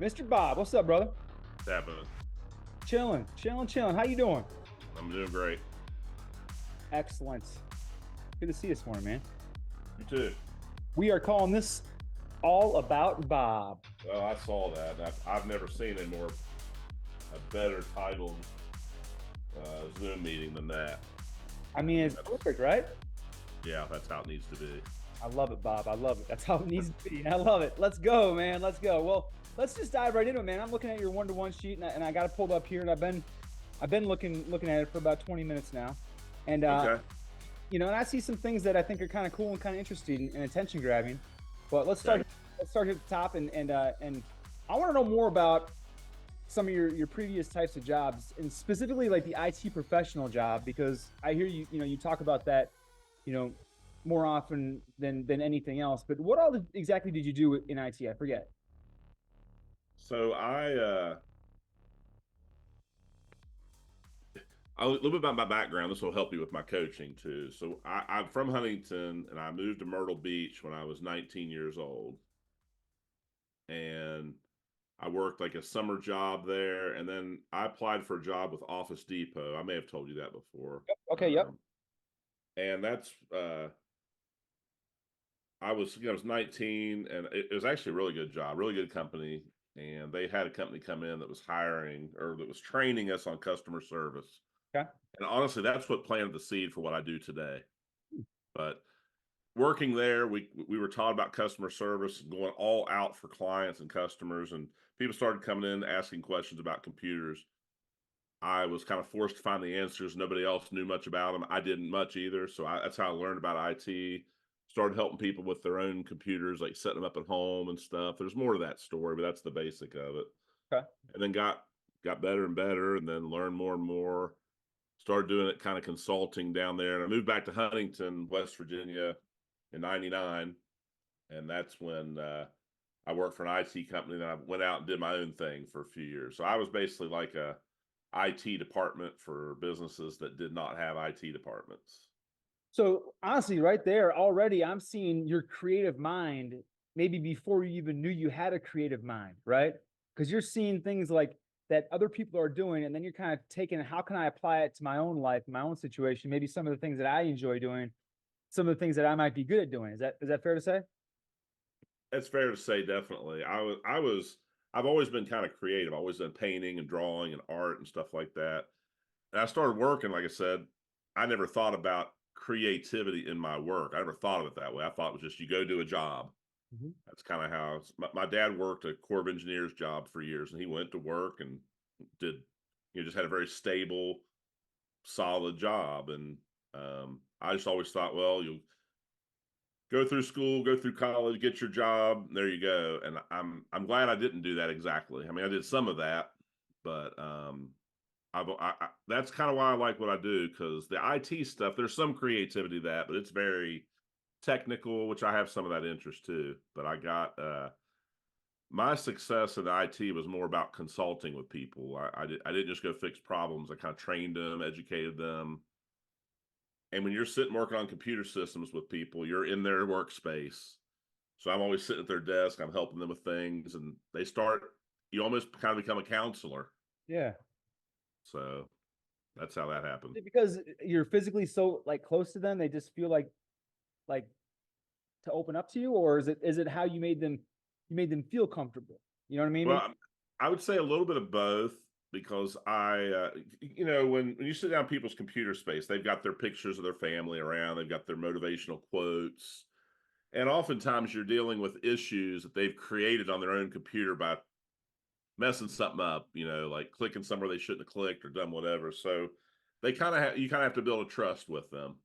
Mr. Bob, what's up, brother? It's happening. Chilling. How you doing? I'm doing great. Excellent. Good to see you this morning, man. You too. We are calling this all about Bob. Well, I saw that. I've never seen a better titled Zoom meeting than that. I mean, it's perfect, right? Yeah, that's how it needs to be. I love it, Bob. I love it. That's how it needs to be. I love it. Let's go, man. Let's go. Well, let's just dive right into it, man. I'm looking at your one-to-one sheet, and I got it pulled up here, and I've been looking at it for about 20 minutes now, and Okay. and I see some things that I think are kind of cool and kind of interesting and attention grabbing. But let's start. Okay. Let's start at the top, and I want to know more about some of your previous types of jobs, and specifically like the IT professional job, because I hear you talk about that, you know, more often than anything else. But what all exactly did you do in IT? I forget. So a little bit about my background. This will help you with my coaching too. So I'm from Huntington, and I moved to Myrtle Beach when I was 19 years old, and I worked like a summer job there, and then I applied for a job with Office Depot. I may have told you that before. Okay. Yep. And that's I was 19, and it was actually a really good job, really good company. And they had a company come in that was hiring or that was training us on customer service. Okay. And honestly, that's what planted the seed for what I do today. But working there, we were taught about customer service, going all out for clients and customers, and people started coming in asking questions about computers. I was kind of forced to find the answers. Nobody else knew much about them. I didn't much either. So that's how I learned about IT. Started helping people with their own computers, like setting them up at home and stuff. There's more to that story, but that's the basic of it. Okay. And then got better and better, and then learned more and more. Started doing it kind of consulting down there. And I moved back to Huntington, West Virginia in '99. And that's when I worked for an IT company. Then I went out and did my own thing for a few years. So I was basically like a IT department for businesses that did not have IT departments. So honestly, right there already, I'm seeing your creative mind maybe before you even knew you had a creative mind, right? Because you're seeing things like that other people are doing, and then you're kind of taking how can I apply it to my own life, my own situation, maybe some of the things that I enjoy doing, some of the things that I might be good at doing. Is that fair to say? That's fair to say, definitely. I've always been kind of creative. I've always done painting and drawing and art and stuff like that. And I started working, like I said, I never thought about creativity in my work. I never thought of it that way. I thought it was just you go do a job. Mm-hmm. That's kind of how my dad worked a Corps of Engineers job for years, and he went to work and did, just had a very stable, solid job. And I just always thought, well, you go through school, go through college, get your job, there you go. And I'm glad I didn't do that exactly. I mean, I did some of that, but that's kind of why I like what I do, because the IT stuff, there's some creativity to that, but it's very technical, which I have some of that interest too. But I got my success in IT was more about consulting with people. I didn't just go fix problems. I kind of trained them, educated them. And when you're sitting working on computer systems with people, you're in their workspace. So I'm always sitting at their desk. I'm helping them with things, and you almost kind of become a counselor. Yeah. So that's how that happened. Because you're physically so like close to them, they just feel like to open up to you, or is it how you made them feel comfortable? You know what I mean? Well, I would say a little bit of both, because when you sit down people's computer space, they've got their pictures of their family around, they've got their motivational quotes. And oftentimes you're dealing with issues that they've created on their own computer by messing something up, like clicking somewhere they shouldn't have clicked or done whatever. So you kind of have to build a trust with them.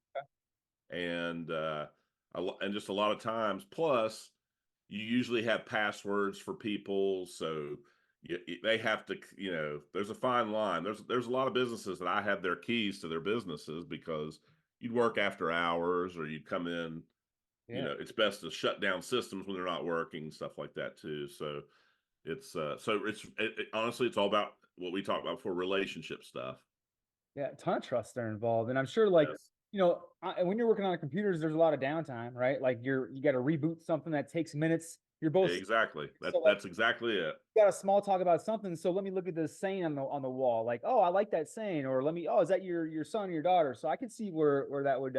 And just a lot of times, plus you usually have passwords for people, so they have to, there's a fine line. There's a lot of businesses that I had their keys to their businesses because you'd work after hours or you'd come in. Yeah. It's best to shut down systems when they're not working, stuff like that too. So honestly, it's all about what we talked about before, relationship stuff. Yeah, a ton of trust are involved, and I'm sure like Yes. when you're working on computers, there's a lot of downtime, right? Like you got to reboot something that takes minutes. You're both, Exactly. so like That's exactly it. got a small talk about something. So let me look at this saying on the wall. Like, oh, I like that saying, or let me, oh, is that your son or your daughter? So I can see where that would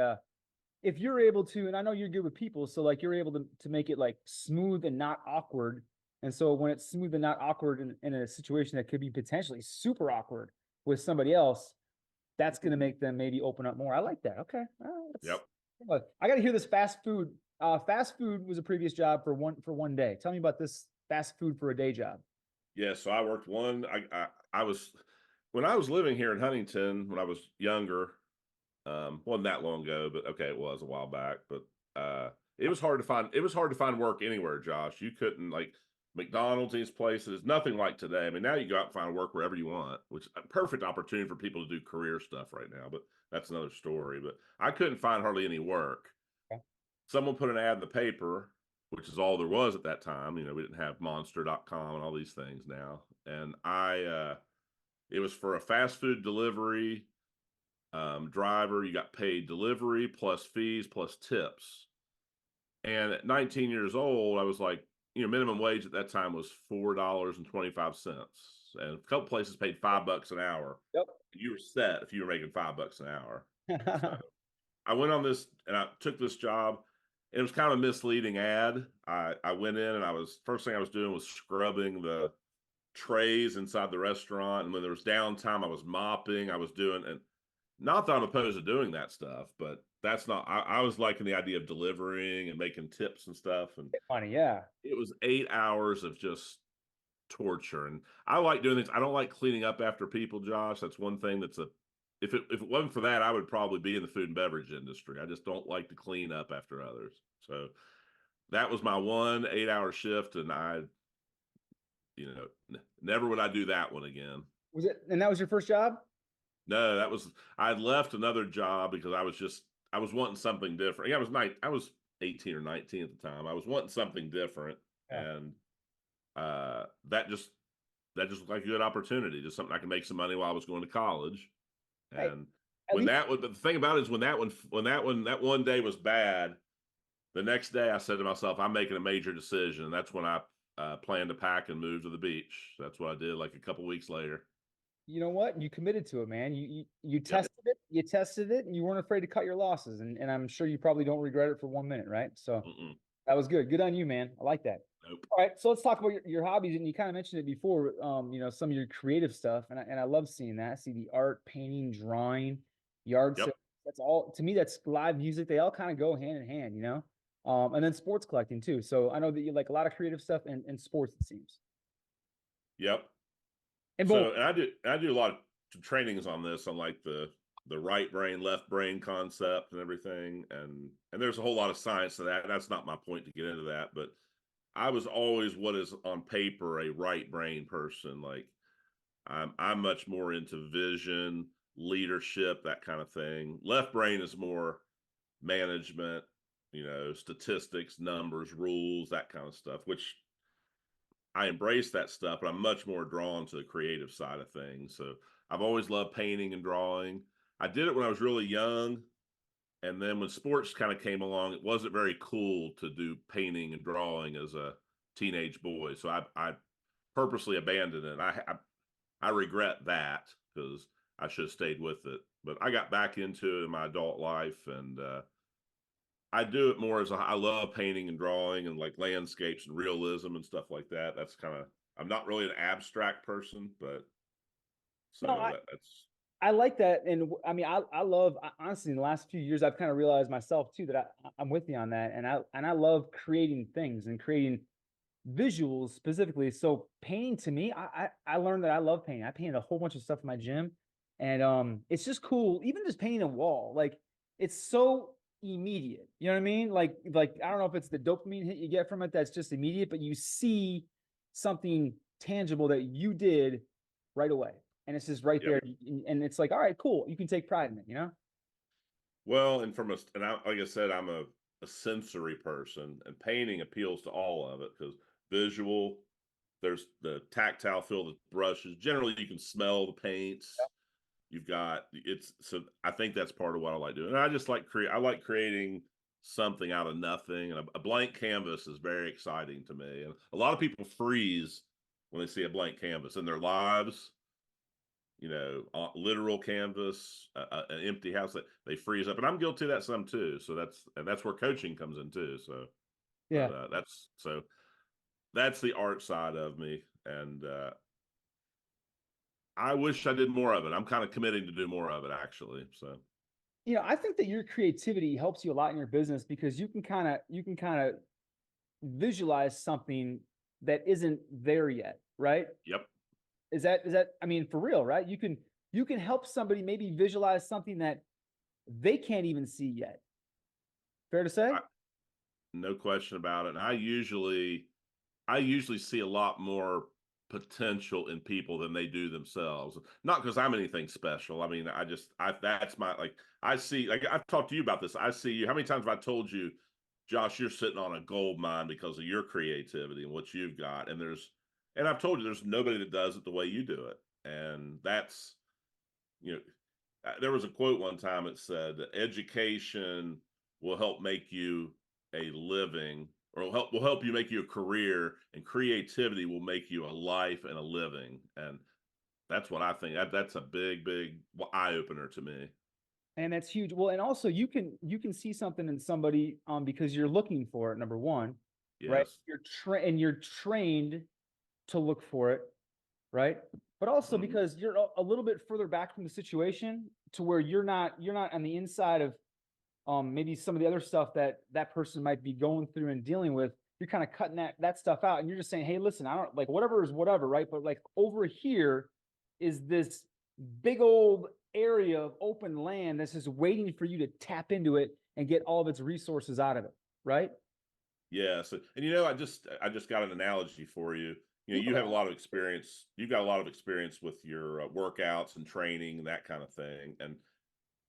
if you're able to, and I know you're good with people, so like you're able to make it like smooth and not awkward. And so when it's smooth and not awkward in a situation that could be potentially super awkward with somebody else, that's going to make them maybe open up more. I like that. Okay. Yep. I got to hear this fast food. Fast food was a previous job for one day. Tell me about this fast food for a day job. Yeah. So I worked one. I was when I was living here in Huntington when I was younger. Wasn't that long ago, but okay, it was a while back. But it was hard to find. It was hard to find work anywhere, Josh. You couldn't like McDonald's, these places. Nothing like today. I mean, now you go out and find work wherever you want, which is a perfect opportunity for people to do career stuff right now. But that's another story. But I couldn't find hardly any work. Okay. Someone put an ad in the paper, which is all there was at that time. You know, we didn't have monster.com and all these things now. And it was for a fast food delivery driver. You got paid delivery plus fees plus tips. And at 19 years old, I was like, you know, minimum wage at that time was $4.25. And a couple places paid $5 an hour. Yep. You were set if you were making $5 an hour. So I went on this and I took this job. It was kind of a misleading ad. I went in and first thing I was doing was scrubbing the trays inside the restaurant. And when there was downtime, I was mopping, I was doing, and not that I'm opposed to doing that stuff, but that's not, I was liking the idea of delivering and making tips and stuff. And Funny, yeah. it was 8 hours of just torture. And I like doing things. I don't like cleaning up after people, Josh. That's one thing if it wasn't for that, I would probably be in the food and beverage industry. I just don't like to clean up after others. So that was my 1 8 hour shift. And never would I do that one again. Was it, and that was your first job? No, I had left another job because I was wanting something different. Yeah, I was 18 or 19 at the time. I was wanting something different. Yeah. And that just looked like a good opportunity, just something I could make some money while I was going to college. Hey, And at least but the thing about it is when that one day was bad, the next day I said to myself, I'm making a major decision. And that's when I planned to pack and move to the beach. That's what I did like a couple weeks later. you know what? You committed to it, man. You Yep. tested it, and you weren't afraid to cut your losses. And I'm sure you probably don't regret it for 1 minute, right? So Mm-mm. that was good. Good on you, man. I like that. Nope. All right, so let's talk about your hobbies. And you kind of mentioned it before, some of your creative stuff, and I love seeing that. I see the art, painting, drawing, yard Yep. sales. That's all to me. That's live music. They all kind of go hand in hand, and then sports collecting too. So I know that you like a lot of creative stuff and sports, it seems. Yep. And both. So, and I do a lot of trainings on this, on like the right brain, left brain concept and everything. And there's a whole lot of science to that. That's not my point to get into that, but I was always what is on paper a right brain person. Like I'm much more into vision, leadership, that kind of thing. Left brain is more management, statistics, numbers, rules, that kind of stuff, which I embrace that stuff, but I'm much more drawn to the creative side of things. So I've always loved painting and drawing. I did it when I was really young. And then when sports kind of came along, it wasn't very cool to do painting and drawing as a teenage boy. So I purposely abandoned it. I regret that because I should have stayed with it. But I got back into it in my adult life, and I do it more as I love painting and drawing and like landscapes and realism and stuff like that. That's kind of, I'm not really an abstract person, but so No, I, that's, I like that. And I mean, I love, honestly, in the last few years, I've kind of realized myself too that I'm with you on that. And I love creating things and creating visuals specifically. So painting to me, I learned that I love painting. I painted a whole bunch of stuff in my gym, and it's just cool. Even just painting a wall, like it's so immediate. You know what I mean? Like I don't know if it's the dopamine hit you get from it that's just immediate, but you see something tangible that you did right away, and it's just right yep. there, and it's like, all right, cool. You can take pride in it. Well, and like I said, I'm a sensory person, and painting appeals to all of it because visual, there's the tactile feel, the brushes. Generally, you can smell the paints. You've got so I think that's part of what I like doing. And I just like I like creating something out of nothing. And a blank canvas is very exciting to me. And a lot of people freeze when they see a blank canvas in their lives. Literal canvas, an empty house, that they freeze up, and I'm guilty of that some too. So that's where coaching comes in too. So, Yeah. but that's the art side of me, and I wish I did more of it. I'm kind of committing to do more of it, actually. So, I think that your creativity helps you a lot in your business because you can kind of visualize something that isn't there yet, right? yep. Is that I mean for real, right? You can help somebody maybe visualize something that they can't even see yet. Fair to say? No question about it. And I usually see a lot more potential in people than they do themselves. Not because I'm anything special. I mean, that's my, like, I see, like, I've talked to you about this. I see you. How many times have I told you, Josh, you're sitting on a gold mine because of your creativity and what you've got? And I've told you there's nobody that does it the way you do it. And that's, you know, there was a quote one time that said that education will help make you a living, or will help you make you a career, and creativity will make you a life and a living. And that's what I think. That's a big eye opener to me. And that's huge. Well, and also you can see something in somebody because you're looking for it, number one, right? Yes. You're trained to look for it, right? But also Mhm. because you're a little bit further back from the situation to where you're not on the inside of maybe some of the other stuff that that person might be going through and dealing with. You're kind of cutting that stuff out, and you're just saying, hey, listen, I don't like whatever is whatever, right? But like over here is this big old area of open land that's just waiting for you to tap into it and get all of its resources out of it, right? Yes. And I just got an analogy for you. You have a Okay. lot of experience. You've got a lot of experience with your workouts and training and that kind of thing. And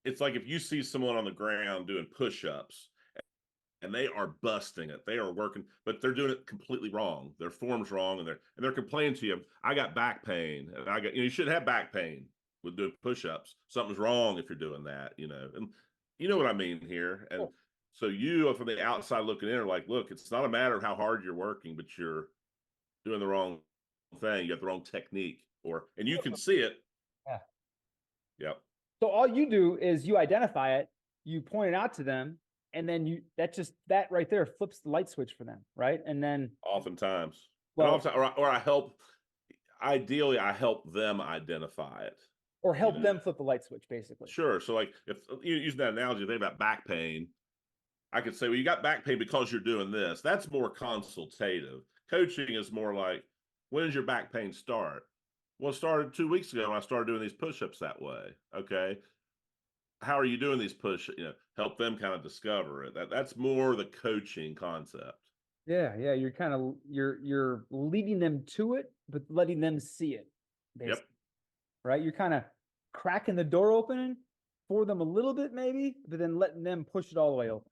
it's like if you see someone on the ground doing push-ups and they are busting it. They are working, but they're doing it completely wrong. Their form's wrong, and they're complaining to you. I got back pain, and you shouldn't have back pain with doing push-ups. Something's wrong if you're doing that, and you know what I mean here. And Cool. so you from the outside looking in are like, look, it's not a matter of how hard you're working, but you're doing the wrong thing. You got the wrong technique, and you can see it. Yeah. Yep. So all you do is you identify it, you point it out to them, and then that right there flips the light switch for them, right? And then, Oftentimes, and well, oftentimes, or I help. Ideally, I help them identify it. or You help know, them flip the light switch, basically. sure. So, like, if you using that analogy, they about back pain, I could say, well, you got back pain because you're doing this. That's more consultative. Coaching is more like, when does your back pain start? Well, it started 2 weeks ago when I started doing these push-ups that way. Okay, how are you doing these push? Help them kind of discover it. That's more the coaching concept. Yeah, yeah. You're leading them to it, but letting them see it, Yep. basically, right? You're kind of cracking the door open for them a little bit, maybe, but then letting them push it all the way open.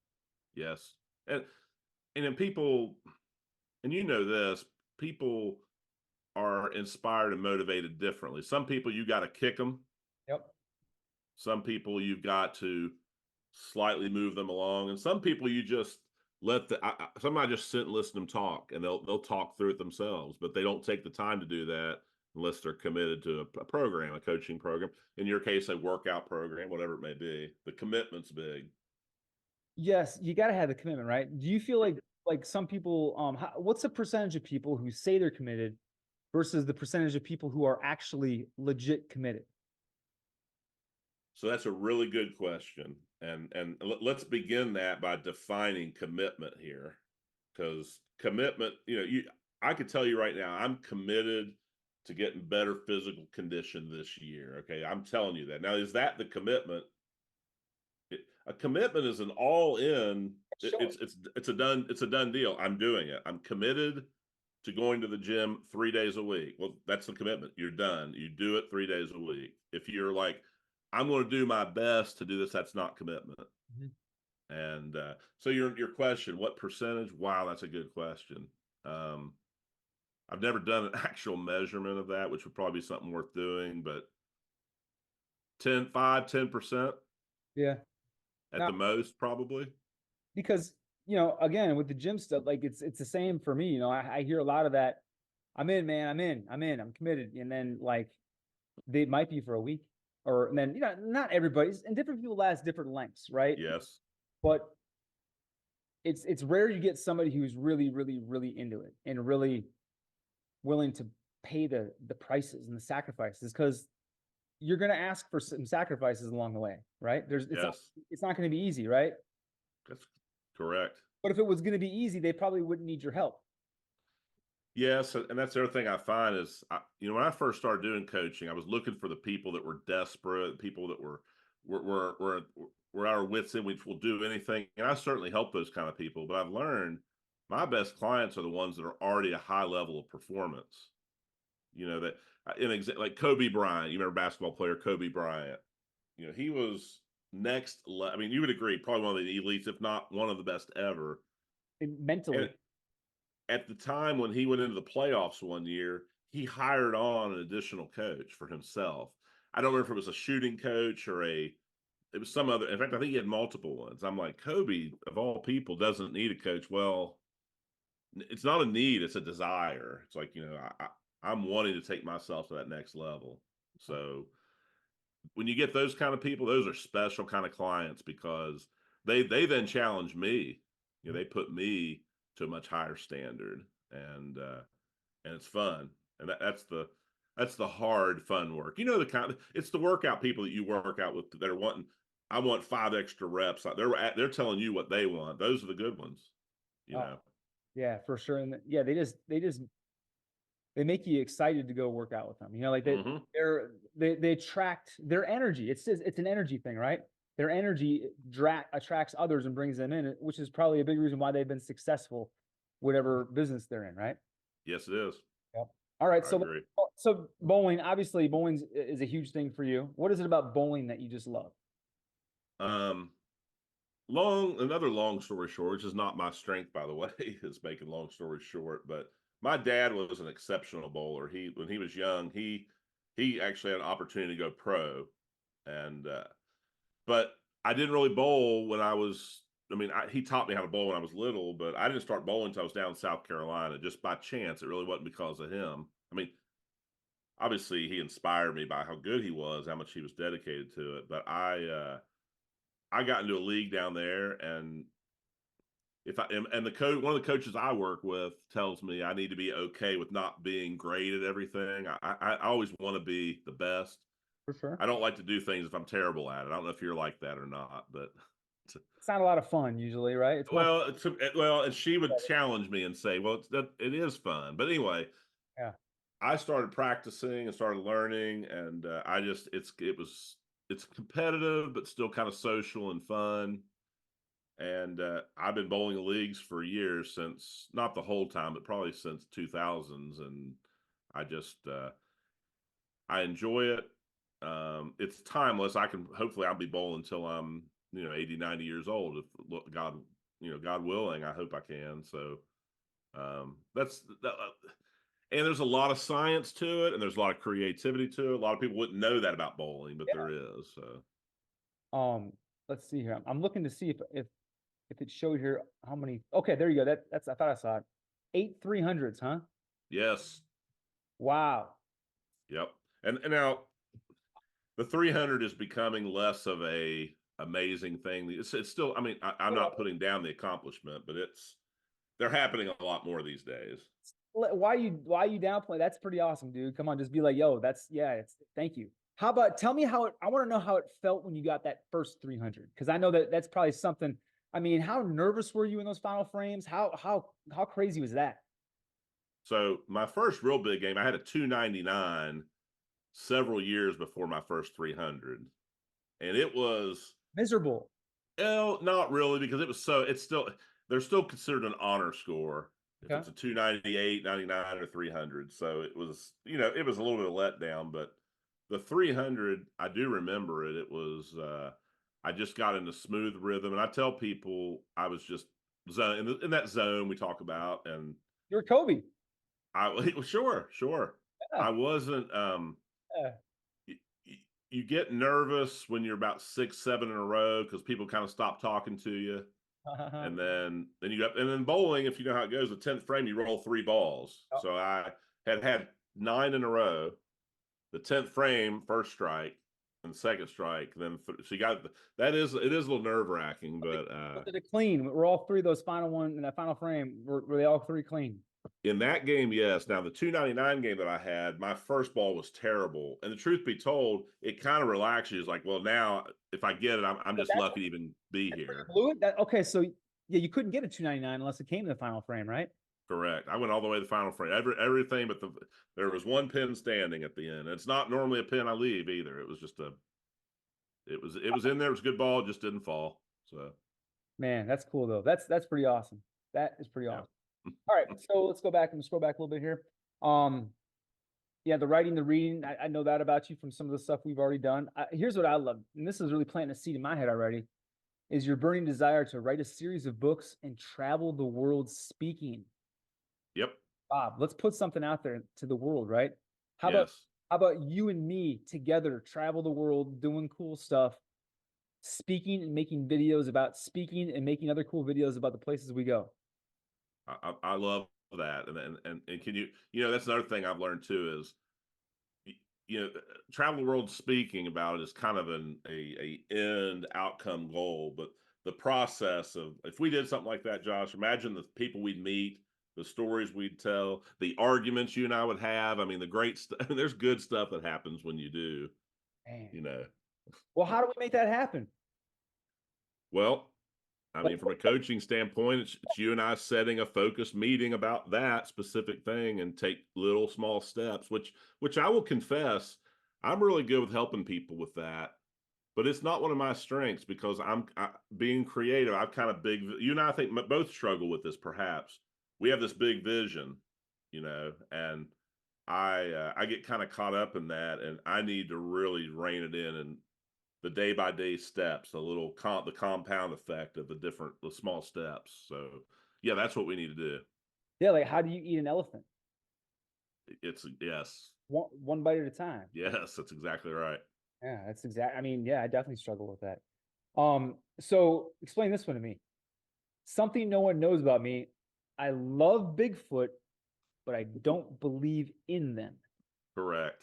Yes. And then people, and this, people are inspired and motivated differently. Some people you got to kick them. Yep. Some people you've got to slightly move them along, and some people you just let somebody just sit and listen to them talk, and they'll talk through it themselves. But they don't take the time to do that unless they're committed to a program, a coaching program. In your case, a workout program, whatever it may be. The commitment's big. Yes, you got to have the commitment, right? Do you feel like some people what's the percentage of people who say they're committed versus the percentage of people who are actually legit committed? So that's a really good question, and let's begin that by defining commitment here, because commitment, I could tell you right now, I'm committed to getting better physical condition this year. Okay, I'm telling you that. Now, is that the commitment? A commitment is an all in. Sure. It's a done deal. I'm doing it. I'm committed to going to the gym 3 days a week. Well, that's the commitment. You're done. You do it 3 days a week. If you're like, I'm going to do my best to do this, that's not commitment. Mhm. And so your question, what percentage? Wow, that's a good question. Um, I've never done an actual measurement of that, which would probably be something worth doing, but 10% Yeah. at Now, the most, probably. because, you know, again, with the gym stuff, like it's the same for me. You know, I hear a lot of that. I'm in, man. I'm committed. And then like they might be for a week, or and then you know, not everybody's, and different people last different lengths, right? Yes. But it's rare you get somebody who's really, really, really into it and really willing to pay the prices and the sacrifices, because you're going to ask for some sacrifices along the way, right? Yes. It's not going to be easy, right? That's correct. But if it was going to be easy, they probably wouldn't need your help. Yes, and that's the other thing I find is, when I first started doing coaching, I was looking for the people that were desperate, people that were our wits end, which will do anything. And I certainly help those kind of people. But I've learned my best clients are the ones that are already a high level of performance. That like Kobe Bryant. You remember basketball player Kobe Bryant? He was next. I mean, you would agree, probably one of the elites, if not one of the best ever. And Mentally. at the time when he went into the playoffs one year, he hired on an additional coach for himself. I don't remember if it was a shooting coach or it was some other. In fact, I think he had multiple ones. I'm like, Kobe, of all people, doesn't need a coach. Well, it's not a need; it's a desire. It's like, I'm wanting to take myself to that next level. So when you get those kind of people, those are special kind of clients, because they then challenge me. They put me to a much higher standard, and it's fun. And that's the hard fun work. It's the workout people that you work out with that are wanting. I want 5 extra reps. They're telling you what they want. Those are the good ones. You Oh, know. yeah, for sure. And yeah, they make you excited to go work out with them. You know, like Mm-hmm. they attract their energy. It's an energy thing, right? Their energy attracts others and brings them in, which is probably a big reason why they've been successful, whatever business they're in, right? Yes, it is. Yep. All right, I agree. so bowling, obviously, bowling is a huge thing for you. What is it about bowling that you just love? Um, another long story short, which is not my strength, by the way, is making long stories short. But my dad was an exceptional bowler. When he was young, he actually had an opportunity to go pro, and but I didn't really bowl when I was. I mean, he taught me how to bowl when I was little, but I didn't start bowling until I was down in South Carolina, just by chance. It really wasn't because of him. I mean, obviously he inspired me by how good he was, how much he was dedicated to it. But I got into a league down there, and if I am, and the coach, one of the coaches I work with tells me I need to be okay with not being great at everything. I always want to be the best. For sure. I don't like to do things if I'm terrible at it. I don't know if you're like that or not, but It's not a lot of fun usually, right? It's more fun. and she would challenge me and say, "Well, it is fun." But anyway, Yeah. I started practicing and started learning, and I just it's competitive, but still kind of social and fun. And I've been bowling leagues for years, since not the whole time, but probably since 2000s, and I just I enjoy it. It's timeless. Hopefully I'll be bowling until I'm 80, 90 years old, if God God willing. I hope I can. So that's that. And there's a lot of science to it, and there's a lot of creativity to it. A lot of people wouldn't know that about bowling, but there is. So Um, let's see here. I'm looking to see if it showed here how many. Okay, there you go. That's I thought I saw it. 8 300s, huh? yes, Wow. yep. And now the 300 is becoming less of a amazing thing. It's still. I mean, I'm not putting down the accomplishment, but they're happening a lot more these days. Why you downplay? That's pretty awesome, dude. Come on, just be like, yo, it's thank you. How about tell me I want to know how it felt when you got that first 300, because I know that's probably something. I mean, how nervous were you in those final frames? How crazy was that? So my first real big game, I had a 299 several years before my first 300, and it was Miserable. well, not really, because it's still they're still considered an honor score if Okay. it's a 298, 99, or 300. So it was it was a little bit of letdown, but the 300, I do remember it. It was I just got into smooth rhythm, and I tell people I was just in that zone we talk about, and You're Kobe. sure. Yeah. I wasn't Yeah. y- you get nervous when you're about 6, 7 in a row, because people kind of stop talking to you. And then you got, and then bowling, if you know how it goes, the 10th frame, you roll 3 balls. Oh, So I had 9 in a row. The 10th frame, first strike, and second strike. Then so you got that is it is a little nerve wracking, but was it a clean? Were all three of those final one in that final frame? Were they all three clean? in that game, yes. Now the 299 game that I had, my first ball was terrible, and the truth be told, it kind of relaxes you. It's like, well, now if I get it, I'm But just lucky to even be that's where you here. blew it. That okay? So yeah, you couldn't get a 299 unless it came to the final frame, right? Correct. I went all the way to the final frame. Everything, but there was one pin standing at the end. It's not normally a pin I leave either. It was just it was in there. It was a good ball. It just didn't fall. So Man, that's cool though. That's pretty awesome. That is pretty yeah. awesome. All right, so let's go back and scroll back a little bit here. Um, yeah, the writing, the reading, I know that about you from some of the stuff we've already done. Here's what I love, and this is really planting a seed in my head already, is your burning desire to write a series of books and travel the world speaking. Yep. Bob, let's put something out there to the world, right? How about Yes. how about you and me together travel the world doing cool stuff, speaking and making videos about speaking and making other cool videos about the places we go. I love that. And can you know, that's another thing I've learned too is you know, travel the world speaking about it is kind of a end outcome goal, but the process of if we did something like that, Josh, imagine the people we'd meet, the stories we'd tell, the arguments you and I would have. I mean, the great stuff. There's good stuff that happens when you do, Man. you know. Well, how do we make that happen? Well, I Like, mean, from a coaching standpoint, it's you and I setting a focused meeting about that specific thing and take little small steps, which I will confess, I'm really good with helping people with that. But it's not one of my strengths because being creative. I've kind of big. You and I think both struggle with this. Perhaps we have this big vision, you know, and I get kind of caught up in that, and I need to really rein it in and the day by day steps, the compound effect of the small steps. So yeah, that's what we need to do. yeah, like how do you eat an elephant? It's yes, One bite at a time. yes, that's exactly right. Yeah, that's exact. I mean, yeah, I definitely struggle with that. So explain this one to me. Something no one knows about me. I love Bigfoot, but I don't believe in them. Correct.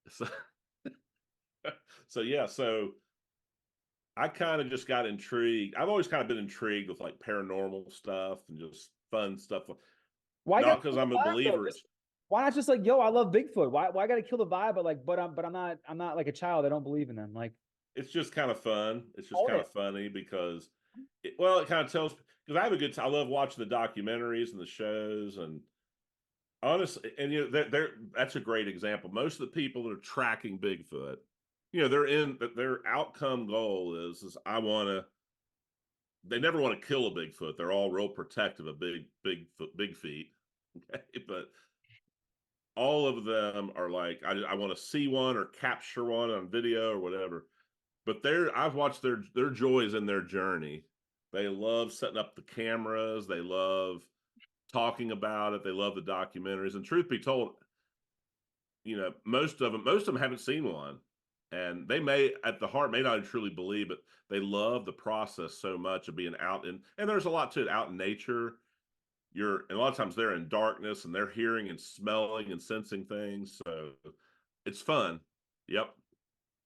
So, so yeah, so I kind of just got intrigued. I've always kind of been intrigued with like paranormal stuff and just fun stuff. Why Not got because I'm a believer. why not just like, yo, I love Bigfoot? Why gotta kill the vibe? But like, I'm not like a child. I don't believe in them. Like, It's just kind of fun. It's just own kind it. of funny because, it kind of tells. Because I have a good time. I love watching the documentaries and the shows, and honestly, and you know, that's a great example. Most of the people that are tracking Bigfoot, you know, their outcome goal is I want to. They never want to kill a Bigfoot. They're all real protective of big feet. Okay, but all of them are like, I want to see one or capture one on video or whatever. But I've watched their joys in their journey. They love setting up the cameras. They love talking about it. They love the documentaries. And truth be told, you know, most of them haven't seen one. And they may, at the heart, may not truly believe it. They love the process so much of being out and there's a lot to it out in nature. And a lot of times they're in darkness and they're hearing and smelling and sensing things. So it's fun. Yep.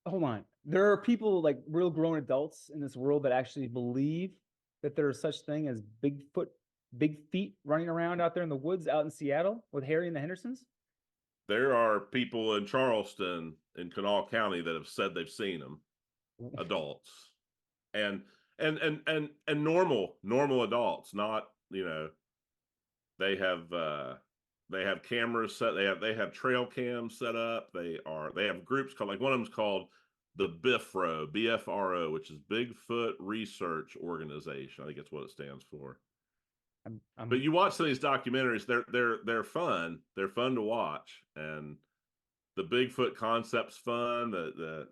Hold on. There are people like real grown adults in this world that actually believe that there is such thing as Bigfoot, big feet running around out there in the woods out in Seattle with Harry and the Hendersons. There are people in Charleston in Kanawha County that have said they've seen them, adults, and and normal adults, not, you know, they have cameras set, they have trail cams set up. They have groups called, like, one of them's called the BFRO, which is Bigfoot Research Organization. I think that's what it stands for. But I'm you watch some of these documentaries, they're fun. They're fun to watch, and the Bigfoot concept's fun. You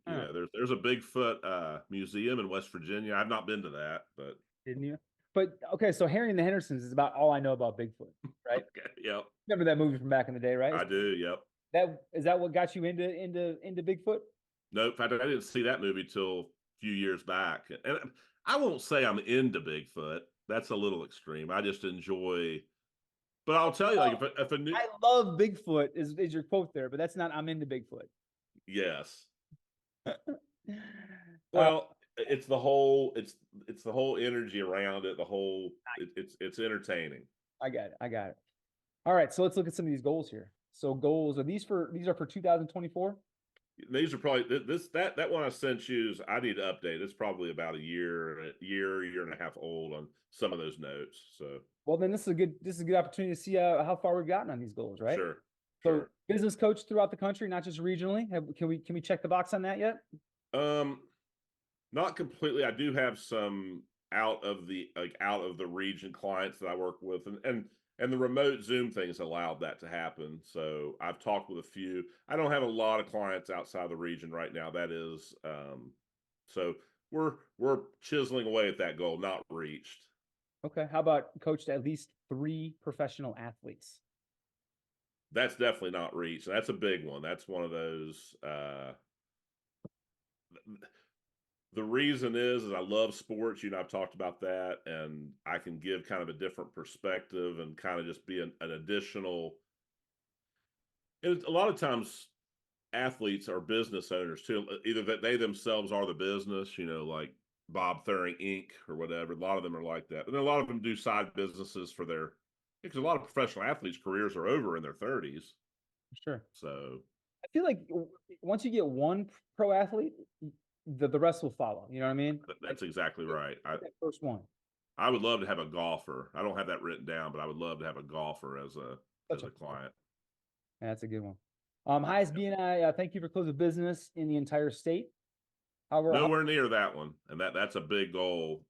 uh, know, there's a Bigfoot museum in West Virginia. I've not been to that, but didn't you? But okay, so Harry and the Hendersons is about all I know about Bigfoot, right? okay, yep, Remember that movie from back in the day, right? I do. Yep. That is that what got you into Bigfoot? Nope, I didn't see that movie till few years back. And I won't say I'm into Bigfoot. That's a little extreme. I just enjoy, but I'll tell you, like if a new, I love Bigfoot is your quote there, but that's not, I'm into Bigfoot. yes. Uh, Well, it's the whole, it's the whole energy around it. The whole, it's entertaining. I got it. I got it. All right. So let's look at some of these goals here. So goals are these for 2024? These are probably that one I sent you is I need to update. It's probably about year and a half old on some of those notes. So Well, then this is a good opportunity to see how far we've gotten on these goals, right? sure, So sure. business coach throughout the country, not just regionally. Can we check the box on that yet? Um, Not completely. I do have some out of the region clients that I work with, and the remote Zoom things allowed that to happen. So I've talked with a few. I don't have a lot of clients outside the region right now. That is, so we're chiseling away at that goal, not reached. Okay. How about coached at least 3 professional athletes? That's definitely not reached. That's a big one. That's one of those. The reason is I love sports. You know, I've talked about that, and I can give kind of a different perspective and kind of just be an additional. And a lot of times, athletes are business owners too. Either that they themselves are the business, you know, like Bob Theuring Inc. or whatever. A lot of them are like that, and then a lot of them do side businesses for their. Because a lot of professional athletes' careers are over in their 30s. Sure. So I feel like once you get one pro athlete, the rest will follow. You know what I mean? Like that's exactly right. that first one. I would love to have a golfer. I don't have that written down, but I would love to have a golfer as Such a a client. Yeah, that's a good one. Highest BNI, thank you for close of business in the entire state. How Nowhere near that one, and that's a big goal.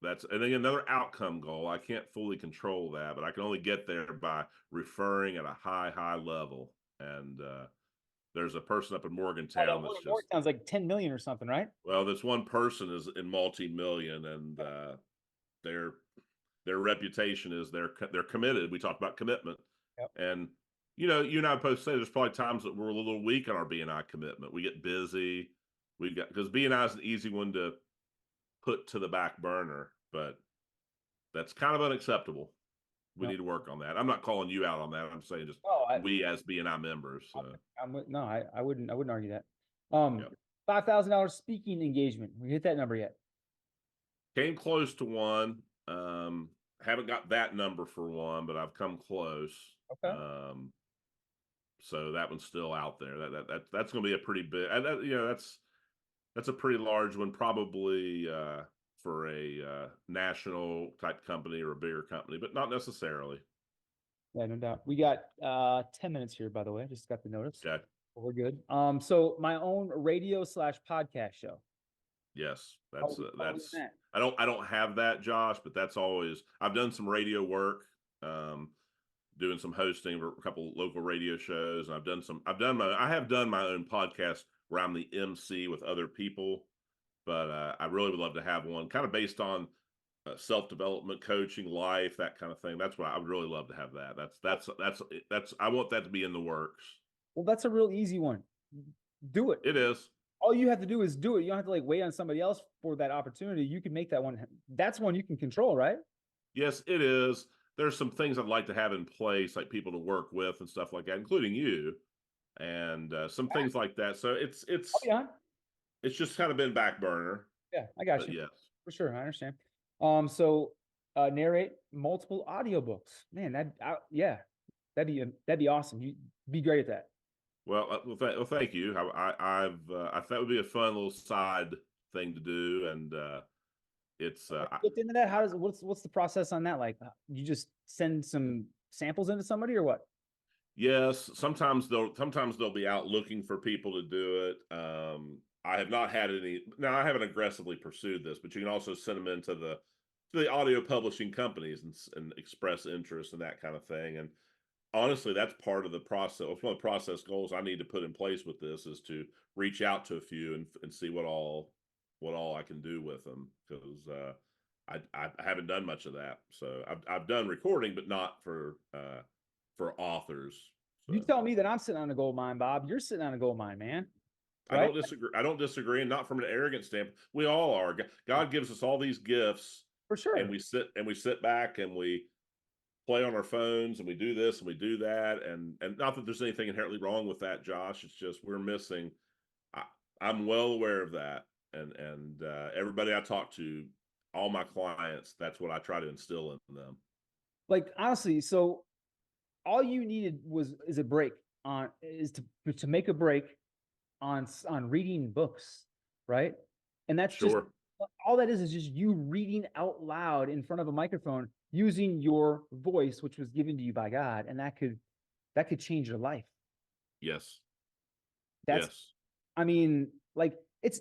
That's and then another outcome goal. I can't fully control that, but I can only get there by referring at a high level. And there's a person up in Morgantown that one that's in North just sounds like 10 million or something, right? well, this one person is in multi-million, and their their reputation is they're committed. We talked about commitment, Yep. and you and I both say there's probably times that we're a little weak on our BNI commitment. We get busy. We got because BNI is an easy one to put to the back burner, but that's kind of unacceptable. We No, need to work on that. I'm not calling you out on that. I'm saying just no, we as BNI members. So, no, I wouldn't argue that. yeah. $5,000 speaking engagement. We hit that number yet? Came close to one. Haven't got that number for one, but I've come close. Okay. So that one's still out there. That's going to be a pretty big. That's a pretty large one, probably for a national type company or a bigger company, but not necessarily. Yeah, no doubt. We got 10 minutes here, by the way. Just got the notice. Okay. We're good. So my own radio/podcast show. Yes, How are we doing that? I don't have that, Josh, but that's always I've done some radio work, um, doing some hosting for a couple local radio shows. And I have done my own podcast where I'm the MC with other people, but I really would love to have one kind of based on self-development, coaching, life, that kind of thing. That's what I would really love to have that. That's I want that to be in the works. Well, that's a real easy one. Do it. It is. All you have to do is do it. You don't have to like wait on somebody else for that opportunity. You can make that one. That's one you can control, right? Yes, it is. There's some things I'd like to have in place, like people to work with and stuff like that, including you, and some things like that. So I'll be on. it's just kind of been back burner. Yeah, I got But you. yes, For sure. I understand. So narrate multiple audiobooks. Man, yeah, that'd be awesome. You'd be great at that. well, thank you. I thought it would be a fun little side thing to do, and it's Looked into that. How does what's the process on that? Like, you just send some samples into somebody or what? yes. Sometimes they'll be out looking for people to do it. I have not had any. Now I haven't aggressively pursued this, but you can also send them into the audio publishing companies and express interest and that kind of thing. And honestly, that's part of the process. One of the process goals I need to put in place with this is to reach out to a few and see what all I can do with them because I haven't done much of that. So I've done recording, but not for authors. So You tell me that I'm sitting on a gold mine, Bob. You're sitting on a gold mine, man. I right? don't disagree. I don't disagree, and not from an arrogant standpoint. We all are. God gives us all these gifts, For and sure. we sit back and we play on our phones and we do this and we do that, and not that there's anything inherently wrong with that, Josh. It's just we're missing. I, I'm well aware of that, and everybody I talk to, all my clients, that's what I try to instill in them. Like honestly, so all you needed is a break on is to make a break on reading books, right? And that's just Sure. all that is just you reading out loud in front of a microphone using your voice, which was given to you by God, and that could change your life. Yes. That's, Yes. I mean, like it's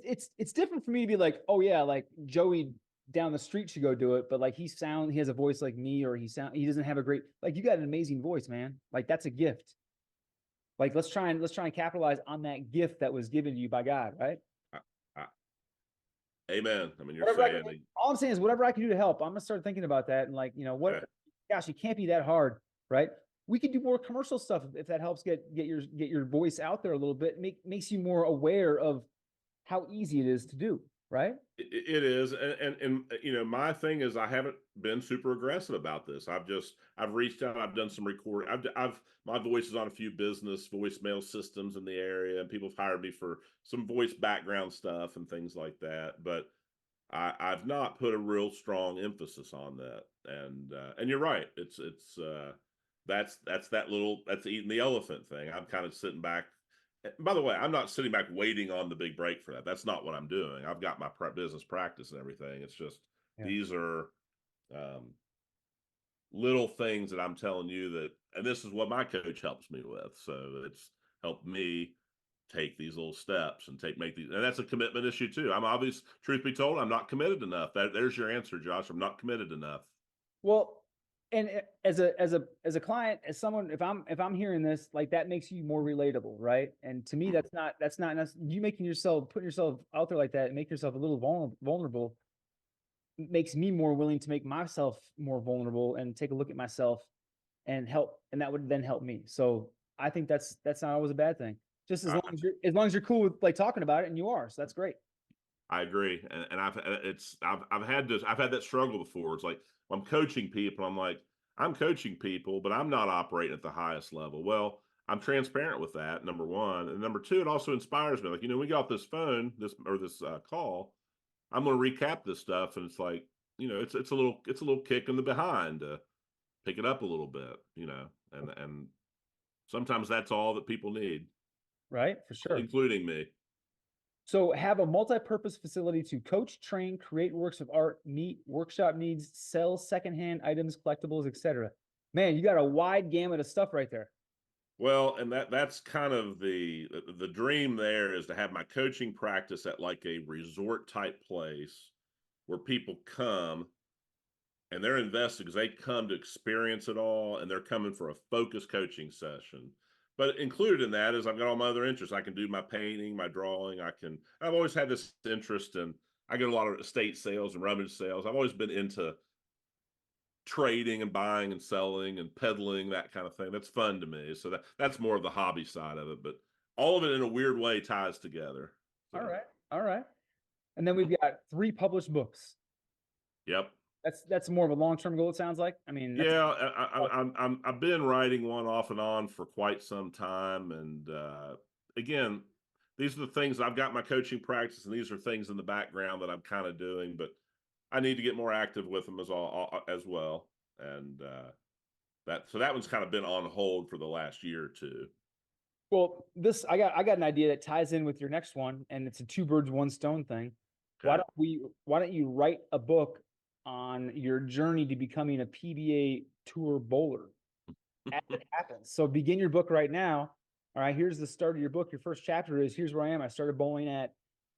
different for me to be like, oh yeah, like Joey down the street should go do it, but like he has a voice like me, or he doesn't have a great, like you got an amazing voice, man. Like that's a gift. Like let's try and capitalize on that gift that was given to you by God, right? I, I, amen. I mean, you're Whatever I saying, can, all I'm saying is whatever I can do to help. I'm gonna start thinking about that and like, what, okay. gosh, it can't be that hard, right? We could do more commercial stuff if that helps get your voice out there a little bit. Makes you more aware of how easy it is to do, right? It is, and my thing is I haven't been super aggressive about this. I've reached out. I've done some recording. I've my voice is on a few business voicemail systems in the area, and people have hired me for some voice background stuff and things like that. But I've not put a real strong emphasis on that. And you're right. That's eating the elephant thing. I'm kind of sitting back. By the way, I'm not sitting back waiting on the big break for that. That's not what I'm doing. I've got my business practice and everything. It's just Yeah. these are um, little things that I'm telling you that, and this is what my coach helps me with. So it's helped me take these little steps and make these, and that's a commitment issue too. I'm obvious, truth be told, I'm not committed enough. There's your answer, Josh. I'm not committed enough. Well, and as a client, as someone, if I'm hearing this, like that makes you more relatable, right? And to me, that's not you putting yourself out there like that and make yourself a little vulnerable makes me more willing to make myself more vulnerable and take a look at myself and help, and that would then help me. So I think that's not always a bad thing. Just I, as long as you're cool with like talking about it, and you are, so that's great. I agree, and I've had that struggle before. It's like when I'm coaching people, I'm coaching people, but I'm not operating at the highest level. Well, I'm transparent with that. Number one, and number two, it also inspires me. Like we got this this call. I'm going to recap this stuff, and it's like it's a little kick in the behind to pick it up a little bit. And sometimes that's all that people need, Right, for sure. including me. So have a multi-purpose facility to coach, train, create works of art, meet workshop needs, sell secondhand items, collectibles, etc. Man, you got a wide gamut of stuff right there. Well, and that's kind of the dream there is to have my coaching practice at like a resort type place where people come and they're invested because they come to experience it all and they're coming for a focused coaching session. But included in that is I've got all my other interests. I can do my painting, my drawing. I've always had this interest in, I get a lot of estate sales and rummage sales. I've always been into trading and buying and selling and peddling, that kind of thing. That's fun to me. So that's more of the hobby side of it, but all of it in a weird way ties together. All So, right. All right. And then we've got 3 published books. yep. That's more of a long-term goal, it sounds like. I mean, that's Yeah, I've been writing one off and on for quite some time, and again, these are the things I've got my coaching practice, and these are things in the background that I'm kind of doing, but I need to get more active with them as well, and that one's kind of been on hold for the last year or two. well, this I got an idea that ties in with your next one, and it's a two birds, one stone thing. Okay. Why don't you write a book on your journey to becoming a PBA tour bowler as it happens? So begin your book right now. All right, here's the start of your book. Your first chapter is here's where I am. I started bowling at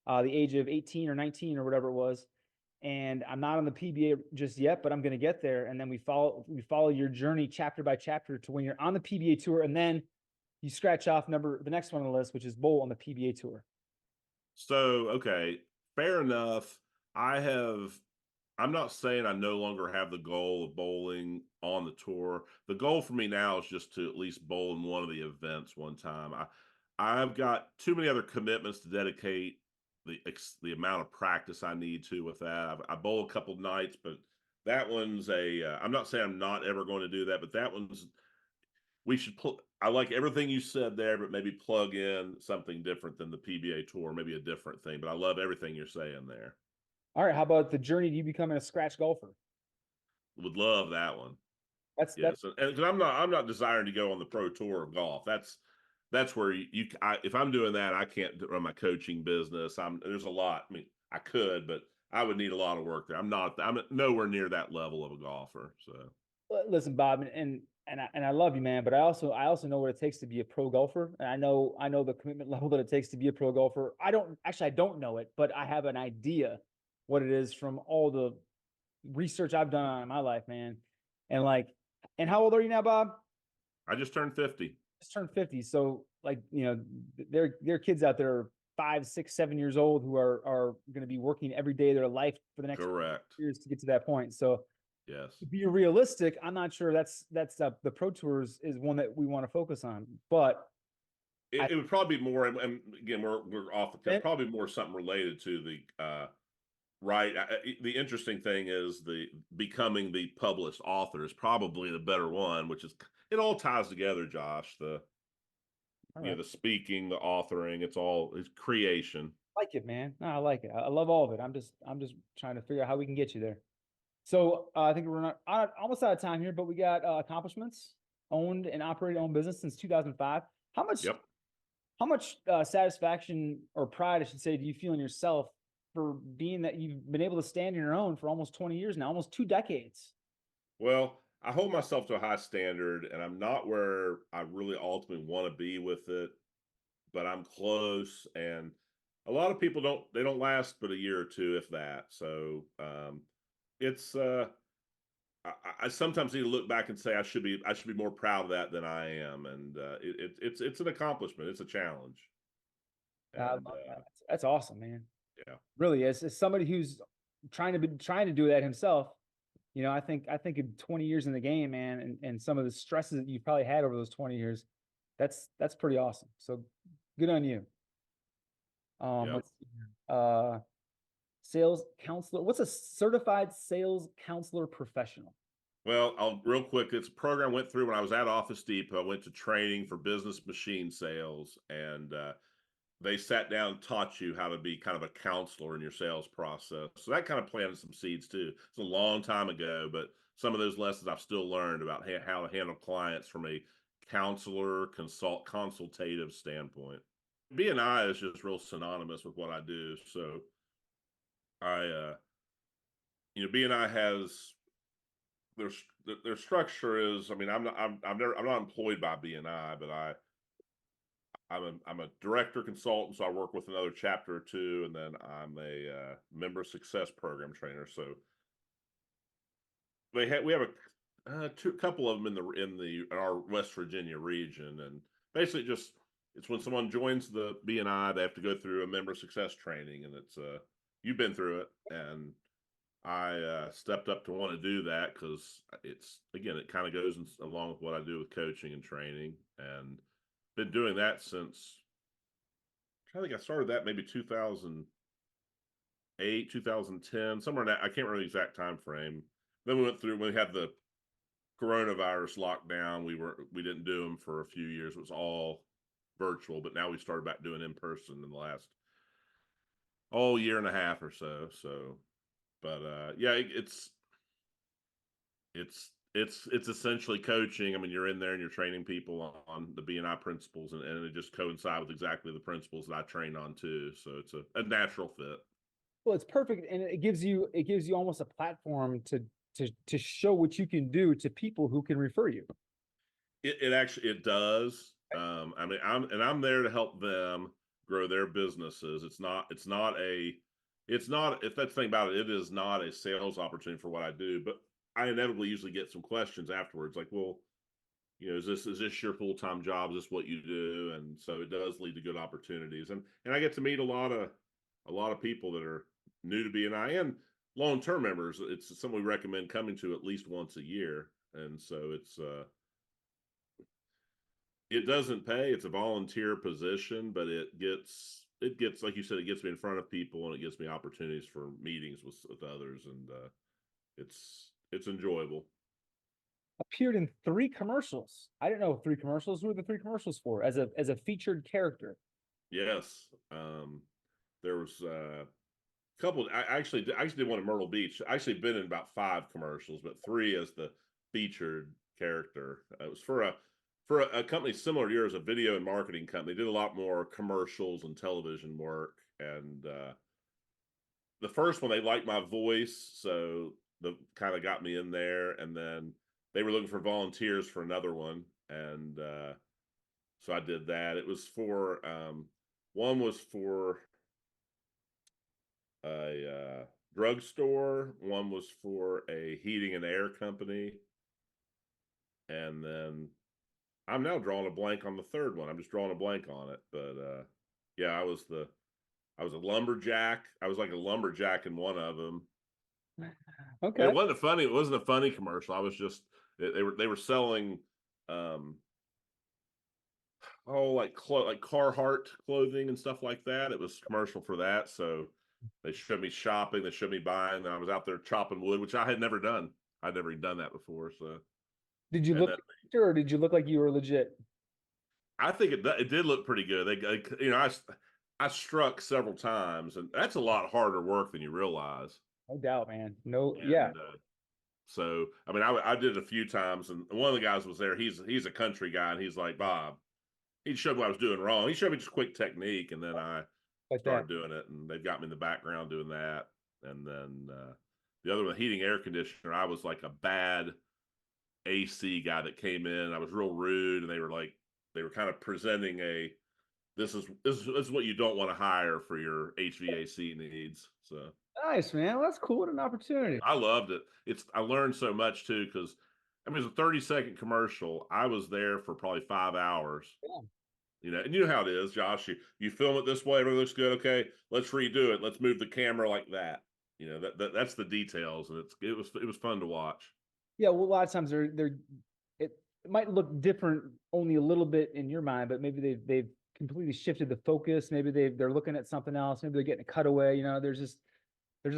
the age of 18 or 19 or whatever it was. And I'm not on the PBA just yet, but I'm going to get there. And then we follow your journey chapter by chapter to when you're on the PBA tour, and then you scratch off the next one on the list, which is bowl on the PBA tour. So, okay, fair enough. I have, I'm not saying I no longer have the goal of bowling on the tour. The goal for me now is just to at least bowl in one of the events one time. I've got too many other commitments to dedicate the amount of practice I need to with that. I bowl a couple nights, but that one's I'm not saying I'm not ever going to do that, but that one's we should I like everything you said there, but maybe plug in something different than the PBA tour, maybe a different thing. But I love everything you're saying there. All right, how about the journey to you becoming a scratch golfer? Would love that one. That's Yes, and because I'm not desiring to go on the pro tour of golf. That's where if I'm doing that, I can't run my coaching business. There's a lot. I mean, I could, but I would need a lot of work there. I'm nowhere near that level of a golfer. So listen, Bob, and I love you, man. But I also know what it takes to be a pro golfer, and I know the commitment level that it takes to be a pro golfer. I don't know it, but I have an idea what it is from all the research I've done in my life, man. And like, and how old are you now, Bob? I just turned 50. Just turned 50. So like, there are kids out there 5, 6, 7 years old who are going to be working every day of their life for the next Correct. years to get to that point. So Yes. to be realistic, I'm not sure that's the pro tours is one that we want to focus on, but It would probably be more, and again, we're off the cut, probably more something related to the right. The interesting thing is the becoming the published author is probably the better one, which is it all ties together, Josh. The speaking, the authoring, it's creation. I like it, man. No, I like it. I love all of it. I'm just trying to figure out how we can get you there. So I think we're not almost out of time here, but we got accomplishments, owned and operated own business since 2005. How much Yep. how much satisfaction or pride, I should say, do you feel in yourself for being that you've been able to stand on your own for almost 20 years now, almost 2 decades? Well, I hold myself to a high standard, and I'm not where I really ultimately want to be with it, but I'm close. And a lot of people don't last but a year or two, if that. So it's I sometimes need to look back and say I should be more proud of that than I am, and it's an accomplishment. It's a challenge, I and love that. That's awesome, man. yeah, Really is. As somebody who's trying to do that himself, I think in 20 years in the game, man, and some of the stresses that you've probably had over those 20 years, that's pretty awesome. So good on you. yeah. Let's see here. Sales counselor. What's a certified sales counselor professional? Well, I'll real quick. It's a program I went through when I was at Office Depot. I went to training for business machine sales, and they sat down and taught you how to be kind of a counselor in your sales process. So that kind of planted some seeds too. It's a long time ago, but some of those lessons I've still learned about how to handle clients from a consultative standpoint. BNI is just real synonymous with what I do. So BNI has their their structure is. I mean, I'm not employed by BNI, but I'm a director consultant, so I work with another chapter or two, and then I'm a member success program trainer. So we have a couple of them in our West Virginia region, and basically just it's when someone joins the BNI, they have to go through a member success training, and it's you've been through it, and I stepped up to want to do that because it kind of goes along with what I do with coaching and training, and been doing that since I think I started that maybe 2008, 2010, somewhere in that. I can't remember the exact time frame. Then we went through when we had the coronavirus lockdown. We didn't do them for a few years. It was all virtual, but now we started back doing in person in the last year and a half or so. So, but yeah, it's essentially coaching. I mean, you're in there and you're training people on the BNI principles, and it just coincides with exactly the principles that I train on too. So it's a natural fit. Well, it's perfect, and it gives you almost a platform to show what you can do to people who can refer you. It actually it does. I mean, I'm there to help them grow their businesses. It's not if that's the thing about it, it is not a sales opportunity for what I do. But I inevitably usually get some questions afterwards, like, well, is this your full time job? Is this what you do? And so it does lead to good opportunities, and I get to meet a lot of people that are new to BNI and long term members. It's something we recommend coming to at least once a year, and so it's It doesn't pay. It's a volunteer position, but it gets like you said, it gets me in front of people and it gives me opportunities for meetings with others, and it's enjoyable. Appeared in 3 commercials. I didn't know 3 commercials. Who were the 3 commercials for? As a featured character. Yes. There was a couple. I actually did one in Myrtle Beach. I actually been in about 5 commercials, but 3 as the featured character. It was for a company similar to yours, a video and marketing company. They did a lot more commercials and television work. And the first one, they liked my voice, so the kind of got me in there. And then they were looking for volunteers for another one, and so I did that. It was for one was for a drugstore, one was for a heating and air company, and then I'm now drawing a blank on the third one. I'm just drawing a blank on it, but yeah, I was a lumberjack. I was like a lumberjack in one of them. Okay. It wasn't a funny commercial. I was just they were selling um like Carhartt clothing and stuff like that. It was commercial for that. So they showed me shopping, they showed me buying, and I was out there chopping wood, which I had never done. I'd never done that before. So, Did you and look then like an actor, or did you look like you were legit? I think it did look pretty good. I struck several times, and that's a lot harder work than you realize. No doubt, man. No, yeah. And so, I mean, I did it a few times, and one of the guys was there. He's a country guy, and he's like, Bob, he showed me what I was doing wrong. He showed me just quick technique, and then I Like that. started doing it, and they've got me in the background doing that. And then the other one, heating air conditioner, I was like a bad AC guy that came in. I was real rude, and they were kind of presenting this is what you don't want to hire for your HVAC needs. So Nice, man. Well, that's cool. What an opportunity. I loved it. I learned so much too, because I mean, it's a 30-second commercial. I was there for probably 5 hours. Yeah. And you know how it is, Josh. You film it this way, everything looks good. Okay, let's redo it. Let's move the camera like that. That's the details, and it was fun to watch. Yeah, well, a lot of times it might look different only a little bit in your mind, but maybe they've completely shifted the focus. Maybe they're looking at something else. Maybe they're getting a cutaway. There's just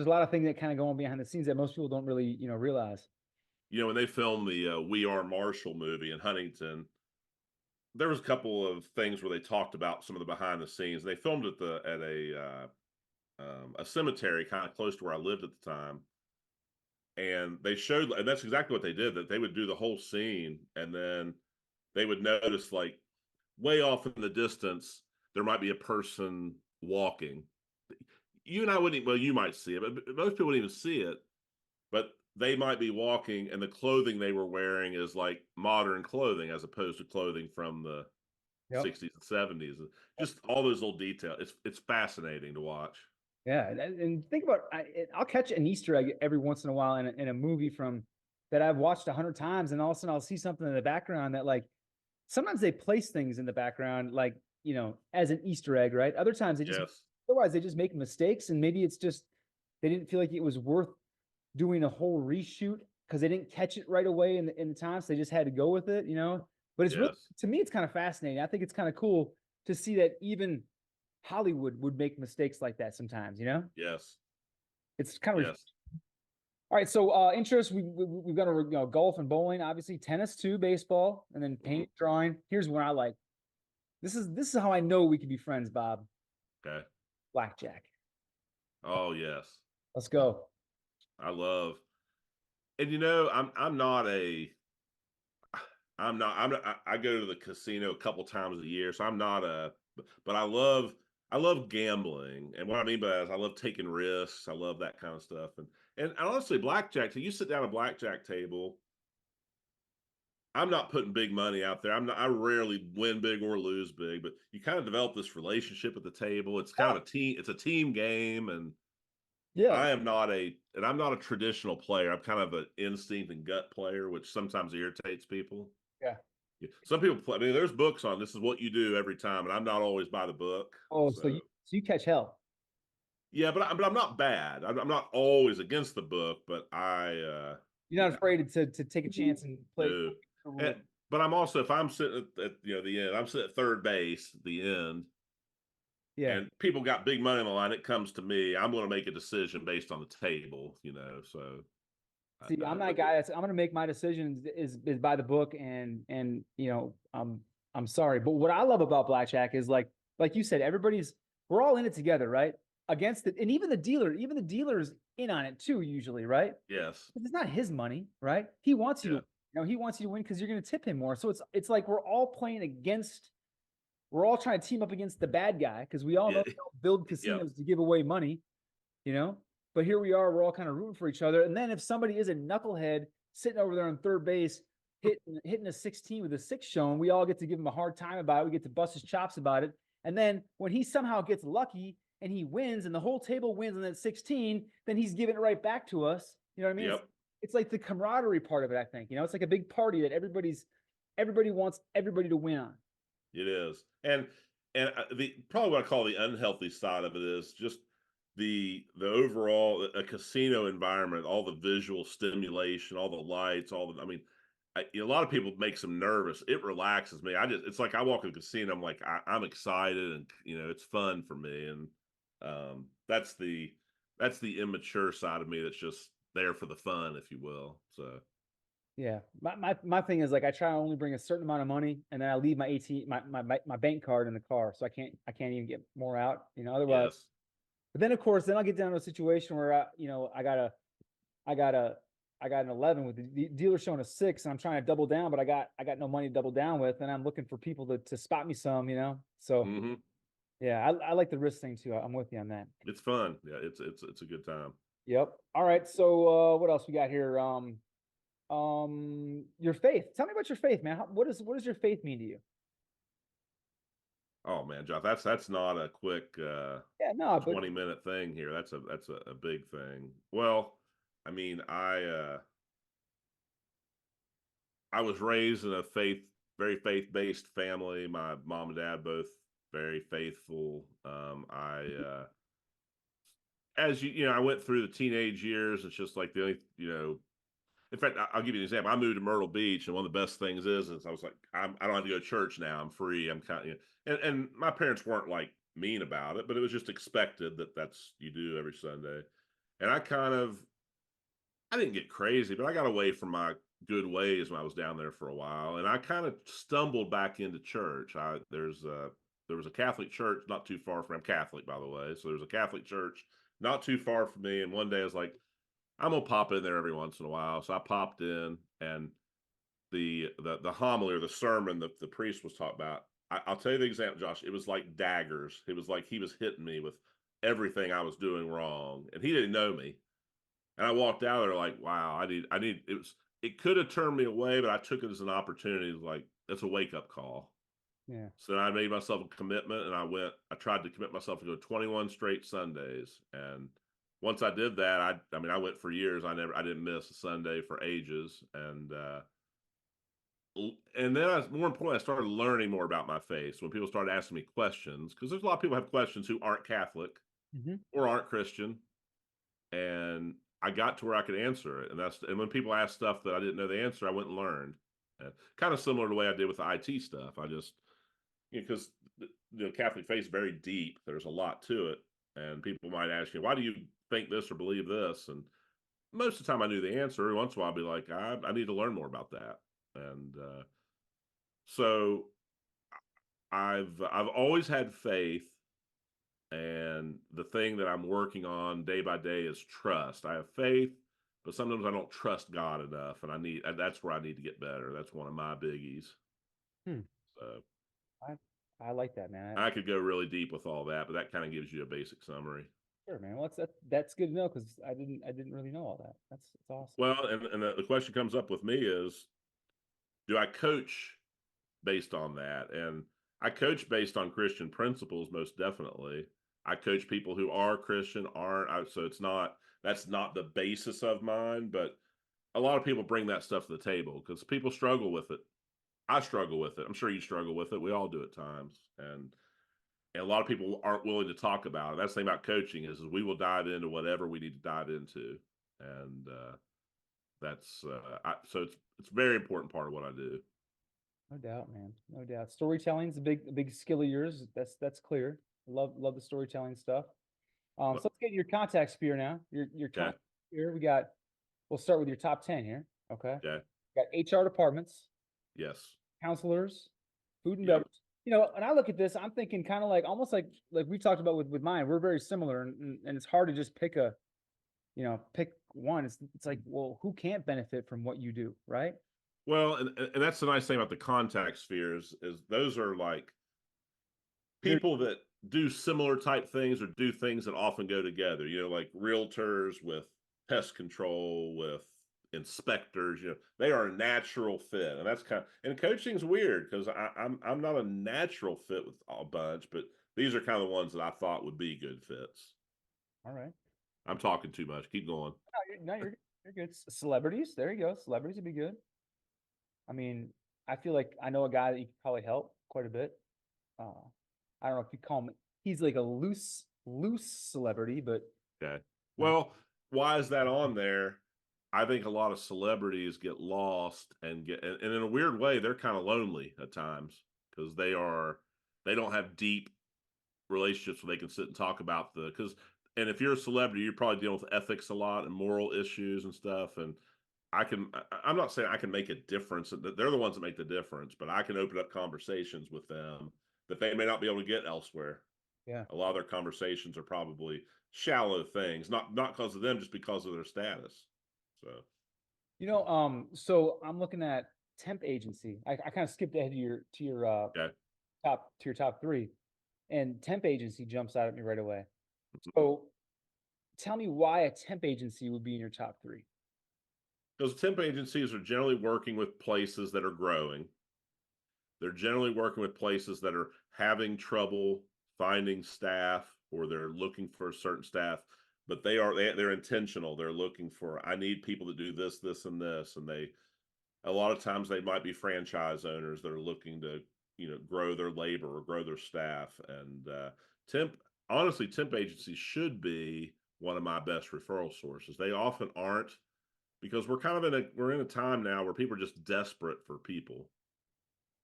a lot of things that kind of go on behind the scenes that most people don't really realize. When they filmed the "We Are Marshall" movie in Huntington, there was a couple of things where they talked about some of the behind the scenes. They filmed at a cemetery kind of close to where I lived at the time, and and that's exactly what they did. That they would do the whole scene, and then they would notice, like, way off in the distance there might be a person walking. You and I wouldn't. Well, you might see it, but most people wouldn't even see it. But they might be walking, and the clothing they were wearing is like modern clothing as opposed to clothing from the Yep. 60s and 70s. Just all those little details. It's fascinating to watch. Yeah, and think about I'll catch an Easter egg every once in a while in a movie from that I've watched 100 times, and all of a sudden I'll see something in the background that, like, sometimes they place things in the background like as an Easter egg, right? Other times Yes. otherwise they just make mistakes, and maybe it's just they didn't feel like it was worth doing a whole reshoot because they didn't catch it right away in the time, so they just had to go with it. But it's really, Yes. to me, it's kind of fascinating. I think it's kind of cool to see that even Hollywood would make mistakes like that sometimes. Yes. It's kind of Yes. all right. So interests, we've got golf and bowling, obviously tennis too, baseball, and then paint, drawing. Here's what I like. This is how I know we can be friends, Bob. Okay. Blackjack. Oh yes. Let's go. I love. And I go to the casino a couple times a year, so I'm not a but I love gambling. And what I mean by that is I love taking risks. I love that kind of stuff. And honestly, blackjack, so you sit down at a blackjack table, I'm not putting big money out there. I rarely win big or lose big, but you kind of develop this relationship at the table. It's kind of it's a team game, and Yeah. I'm not a traditional player. I'm kind of an instinct and gut player, which sometimes irritates people. Yeah. Yeah. Some people play. I mean, there's books on this is what you do every time, and I'm not always by the book. Oh, So so you catch hell. yeah, but I'm not bad. I'm not always against the book, but You're not afraid to take a chance and play no. the And, rule. but I'm also, if I'm sitting at the end, I'm sitting at third base, the end, Yeah. and people got big money on the line. It comes to me. I'm going to make a decision based on the table, So, See, I'm that but guy that's I'm gonna make my decisions is by the book and I'm sorry. But what I love about blackjack is like you said, we're all in it together, right? Against it, and even the dealer's in on it too, usually, right? yes, It's not his money, right? He wants you to, yeah, he wants you to win because you're gonna tip him more. So it's like we're all trying to team up against the bad guy because we all know yeah, they don't build yeah, casinos to give away money, you know. But here we are, we're all kind of rooting for each other. And then if somebody is a knucklehead sitting over there on third base, hitting a 16 with a six shown, we all get to give him a hard time about it. We get to bust his chops about it. And then when he somehow gets lucky and he wins and the whole table wins on that 16, then he's giving it right back to us. You know what I mean? yep. It's like the camaraderie part of it, I think. It's like a big party that everybody wants everybody to win on. It is, and the probably what I call the unhealthy side of it is just the overall a casino environment, all the visual stimulation, all the lights, all the. I mean, a lot of people makes them nervous. It relaxes me. It's like I walk in a casino, I'm like I'm excited, and it's fun for me, and that's the immature side of me that's just there for the fun, if you will. So Yeah. My thing is like I try to only bring a certain amount of money and then I leave my AT my bank card in the car. So I can't even get more out, otherwise. yes, But then of course, then I'll get down to a situation where I got a I got an 11 with the dealer showing a six and I'm trying to double down, but I got no money to double down with, and I'm looking for people to spot me some. So hmm yeah, I like the risk thing too. I'm with you on that. it's fun. Yeah, it's a good time. Yep. All right. So what else we got here? Your faith. Tell me about your faith, man. What does your faith mean to you? Oh man, Josh, that's not a quick Yeah, no, but 20-minute thing here. That's a big thing. Well, I mean, I was raised in a very faith-based family. My mom and dad both very faithful. I as I went through the teenage years. It's just like the only in fact, I'll give you an example. I moved to Myrtle Beach, and one of the best things is I was like, I don't have to go to church now. I'm free. I'm kind of, and my parents weren't like mean about it, but it was just expected that that's you do every Sunday. And I didn't get crazy, but I got away from my good ways when I was down there for a while, and I kind of stumbled back into church. There was a Catholic church not too far from. I'm Catholic, by the way, so there's a Catholic church not too far from me. And one day I was like, I'm gonna pop in there every once in a while. So I popped in, and the homily or the sermon that the priest was talking about. I'll tell you the example, Josh. It was like daggers. It was like he was hitting me with everything I was doing wrong, and he didn't know me. And I walked out there like, wow, I need. It could have turned me away, but I took it as an opportunity. Like that's a wake up call. yeah, So then I made myself a commitment, and I tried to commit myself to go 21 straight Sundays. And once I did that, I mean, I went for years. I didn't miss a Sunday for ages. And then more importantly, I started learning more about my faith. So when people started asking me questions, because there's a lot of people who have questions who aren't Catholic hmm or aren't Christian, and I got to where I could answer it. And when people ask stuff that I didn't know the answer, I went and learned. Kind of similar to the way I did with the IT stuff. I just because the Catholic faith is very deep. There's a lot to it, and people might ask you, "Why do you think this or believe this?" And most of the time, I knew the answer. Every once in a while, I'd be like, "I need to learn more about that." And so I've always had faith, and the thing that I'm working on day by day is trust. I have faith, but sometimes I don't trust God enough, and that's where I need to get better. That's one of my biggies. Hmm. So I I like that, man. I could go really deep with all that, but that kind of gives you a basic summary. Sure, man. Well, that's good to know because I didn't really know all that. That's awesome. Well, and the question comes up with me is, do I coach based on that? And I coach based on Christian principles, most definitely. I coach people who are Christian, aren't. So that's not the basis of mine, but a lot of people bring that stuff to the table because people struggle with it. I struggle with it. I'm sure you struggle with it. We all do at times. And a lot of people aren't willing to talk about it. That's the thing about coaching is we will dive into whatever we need to dive into. And so it's a very important part of what I do. No doubt, man. No doubt. Storytelling's a big skill of yours. That's clear. Love the storytelling stuff. So But let's get your contact sphere now. Your okay, contact sphere. We'll start with your top 10 here. Okay. okay, Got HR departments, yes, counselors, food and yep. beverage. You know, when I look at this, I'm thinking kind of like almost like we talked about with mine. We're very similar, and it's hard to just pick one. It's like, well, who can't benefit from what you do, right? Well, and that's the nice thing about the contact spheres is those are like They're people that do similar type things or do things that often go together. You know, like realtors with pest control, with inspectors. You know, they are a natural fit, and that's kind of, and coaching's weird because I'm not a natural fit with a bunch, but these are kind of the ones that I thought would be good fits. all right. I'm talking too much. Keep going. No, you're good. Celebrities, there you go. Celebrities would be good. I mean, I feel like I know a guy that you could probably help quite a bit. Uh, I don't know if you call him. He's like a loose celebrity, but Okay. uh, Well, why is that on there? I think a lot of celebrities get lost and and in a weird way, they're kind of lonely at times because they don't have deep relationships where they can sit and talk about and if you're a celebrity, you're probably dealing with ethics a lot and moral issues and stuff. And I'm not saying I can make a difference. They're the ones that make the difference, but I can open up conversations with them that they may not be able to get elsewhere. yeah, A lot of their conversations are probably shallow things, not because of them, just because of their status. So So I'm looking at temp agency. I kind of skipped ahead to your okay. top three, and temp agency jumps out at me right away. So tell me why a temp agency would be in your top three. Because temp agencies are generally working with places that are growing. They're generally working with places that are having trouble finding staff or they're looking for certain staff, but they're intentional. They're looking for I need people to do this, this, and this, and they a lot of times they might be franchise owners that are looking to grow their labor or grow their staff. And temp honestly, temp agencies should be one of my best referral sources. They often aren't because we're in a time now where people are just desperate for people.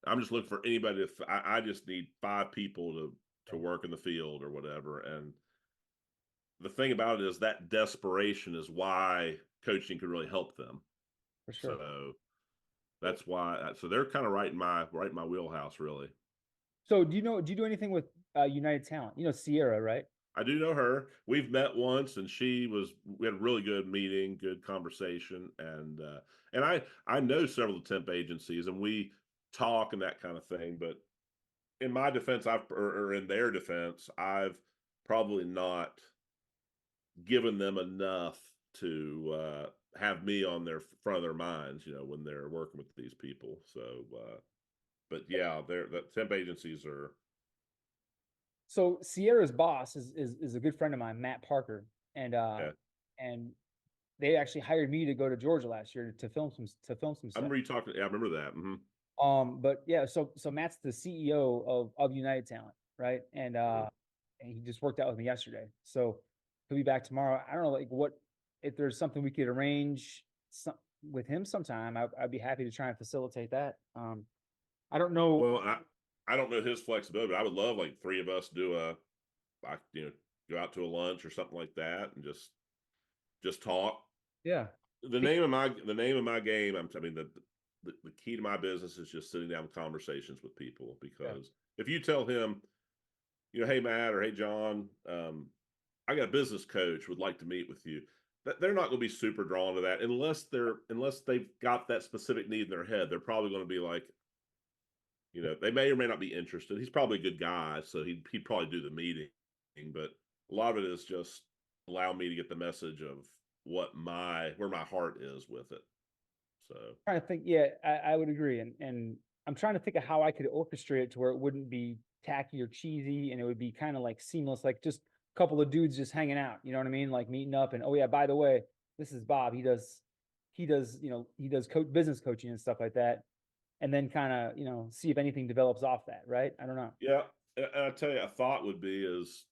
I'm just looking for anybody I just need 5 people to Yeah, work in the field or whatever. And the thing about it is that desperation is why coaching could really help them. for sure. So that's why. So they're kind of right in my wheelhouse, really. So do you do anything with United Talent? You know Sierra, right? I do know her. We've met once, and we had a really good meeting, good conversation, and I know several temp agencies, and we talk and that kind of thing. But in my defense, or in their defense, I've probably not given them enough to have me on their front of their minds, when they're working with these people. So, but yeah, the temp agencies are So Sierra's boss is a good friend of mine, Matt Parker, and yeah. and they actually hired me to go to Georgia last year to film some I stuff. remember you talking. Yeah, I remember that. But yeah, so Matt's the CEO of United Talent, right? And he just worked out with me yesterday. So he'll be back tomorrow. I don't know, like what if there's something we could arrange with him sometime. I'd be happy to try and facilitate that. I don't know. Well, I don't know his flexibility, but I would love like 3 of us do like go out to a lunch or something like that and just talk. Yeah, The name of my game. I mean the key to my business is just sitting down with conversations with people yeah, because if you tell him, hey Matt or hey John, I got a business coach would like to meet with you. They're not going to be super drawn to that unless they've got that specific need in their head. They're probably going to be like, they may or may not be interested. He's probably a good guy, so he'd probably do the meeting. But a lot of it is just allow me to get the message of where my heart is with it. So trying to think. Yeah, I would agree, and I'm trying to think of how I could orchestrate it to where it wouldn't be tacky or cheesy, and it would be kind of like seamless, like just a couple of dudes just hanging out. You know what I mean? Like meeting up, and oh yeah, by the way, this is Bob. He does business coaching and stuff like that, and then kind of see if anything develops off that. Right? I don't know. yeah, and I tell you, a thought would be is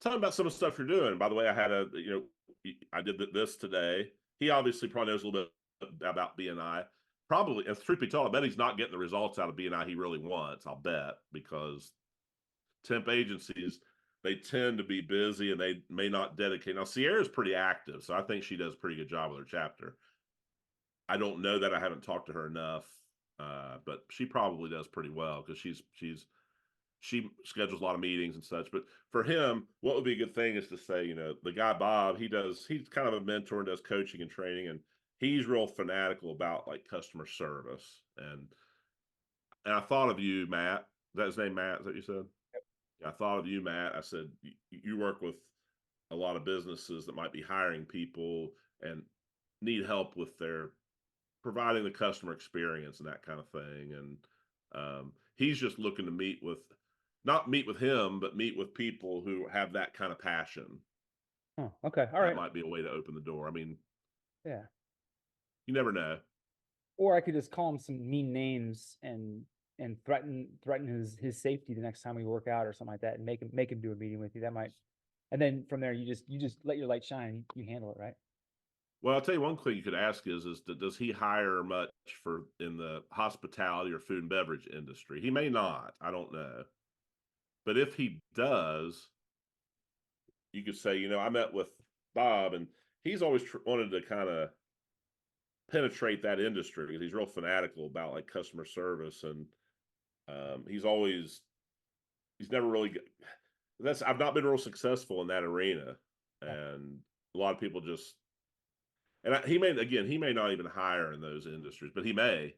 tell me about some of the stuff you're doing. By the way, I did this today. He obviously probably knows a little bit about BNI. probably, and truth be told, I bet he's not getting the results out of BNI he really wants. I'll bet, because temp agencies, they tend to be busy and they may not dedicate. Now, Sierra's pretty active, so I think she does a pretty good job with her chapter. I don't know that, I haven't talked to her enough, but she probably does pretty well because she schedules a lot of meetings and such. But for him, what would be a good thing is to say, the guy Bob, he's kind of a mentor and does coaching and training, and he's real fanatical about like customer service. And I thought of you, Matt. Is that his name, Matt? Is that what you said? I thought of you, Matt. I said, you work with a lot of businesses that might be hiring people and need help with their providing the customer experience and that kind of thing. And he's just looking to not meet with him, but meet with people who have that kind of passion. Oh, okay. All That right. might be a way to open the door. I mean, Yeah. you never know. Or I could just call him some mean names and threaten his safety the next time we work out or something like that, and make him do a meeting with you. That might, and then from there you just let your light shine. You handle it, right? Well, I'll tell you one thing you could ask is does he hire much for in the hospitality or food and beverage industry? He may not. I don't know. But if he does, you could say, I met with Bob, and he's always wanted to kind of penetrate that industry because he's real fanatical about like customer service, and he's never really I've not been real successful in that arena, Yeah. and a lot of people just he may not even hire in those industries, but he may.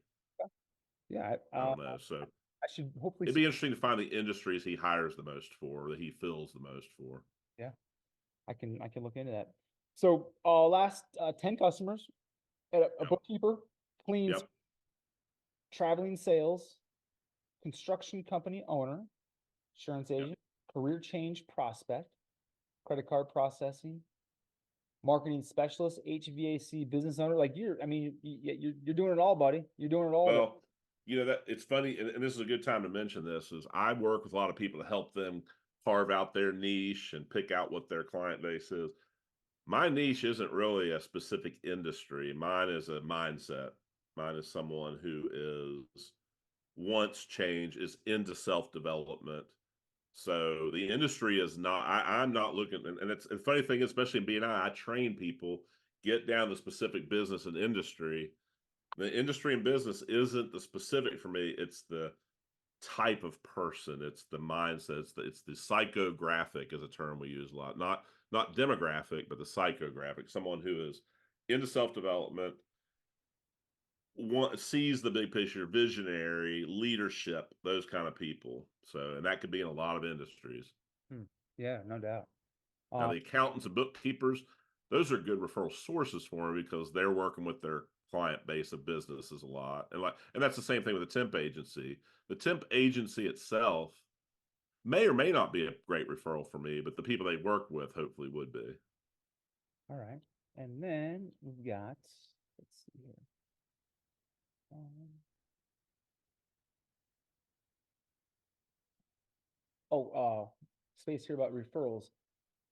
Yeah. I don't know. So I should hopefully. it'd be interesting to find the industries he hires the most for, that he fills the most for. Yeah, I can look into that. So last 10 customers, a Yep. bookkeeper, cleans, Yep. traveling sales, construction company owner, insurance Yep. agent, career change prospect, credit card processing, marketing specialist, HVAC business owner. Like you're doing it all, buddy. You're doing it all. Well, that it's funny, and this is a good time to mention this, is I work with a lot of people to help them carve out their niche and pick out what their client base is. My niche isn't really a specific industry. Mine is a mindset. Mine is someone who wants change, is into self-development. So the industry is not, I'm not looking, and it's a funny thing, especially in BNI, I train people, get down to specific business and industry. The industry and business isn't the specific for me. It's the type of person. It's the mindset. It's the psychographic is a term we use a lot. Not demographic, but the psychographic. Someone who is into self-development, sees the big picture, visionary, leadership, those kind of people. So, and that could be in a lot of industries. Yeah, no doubt. Now, the accountants and bookkeepers, those are good referral sources for me because they're working with their client base of businesses a lot. And that's the same thing with the temp agency. The temp agency itself may or may not be a great referral for me, but the people they work with hopefully would be. All right. And then we've got, let's see here. Space here about referrals.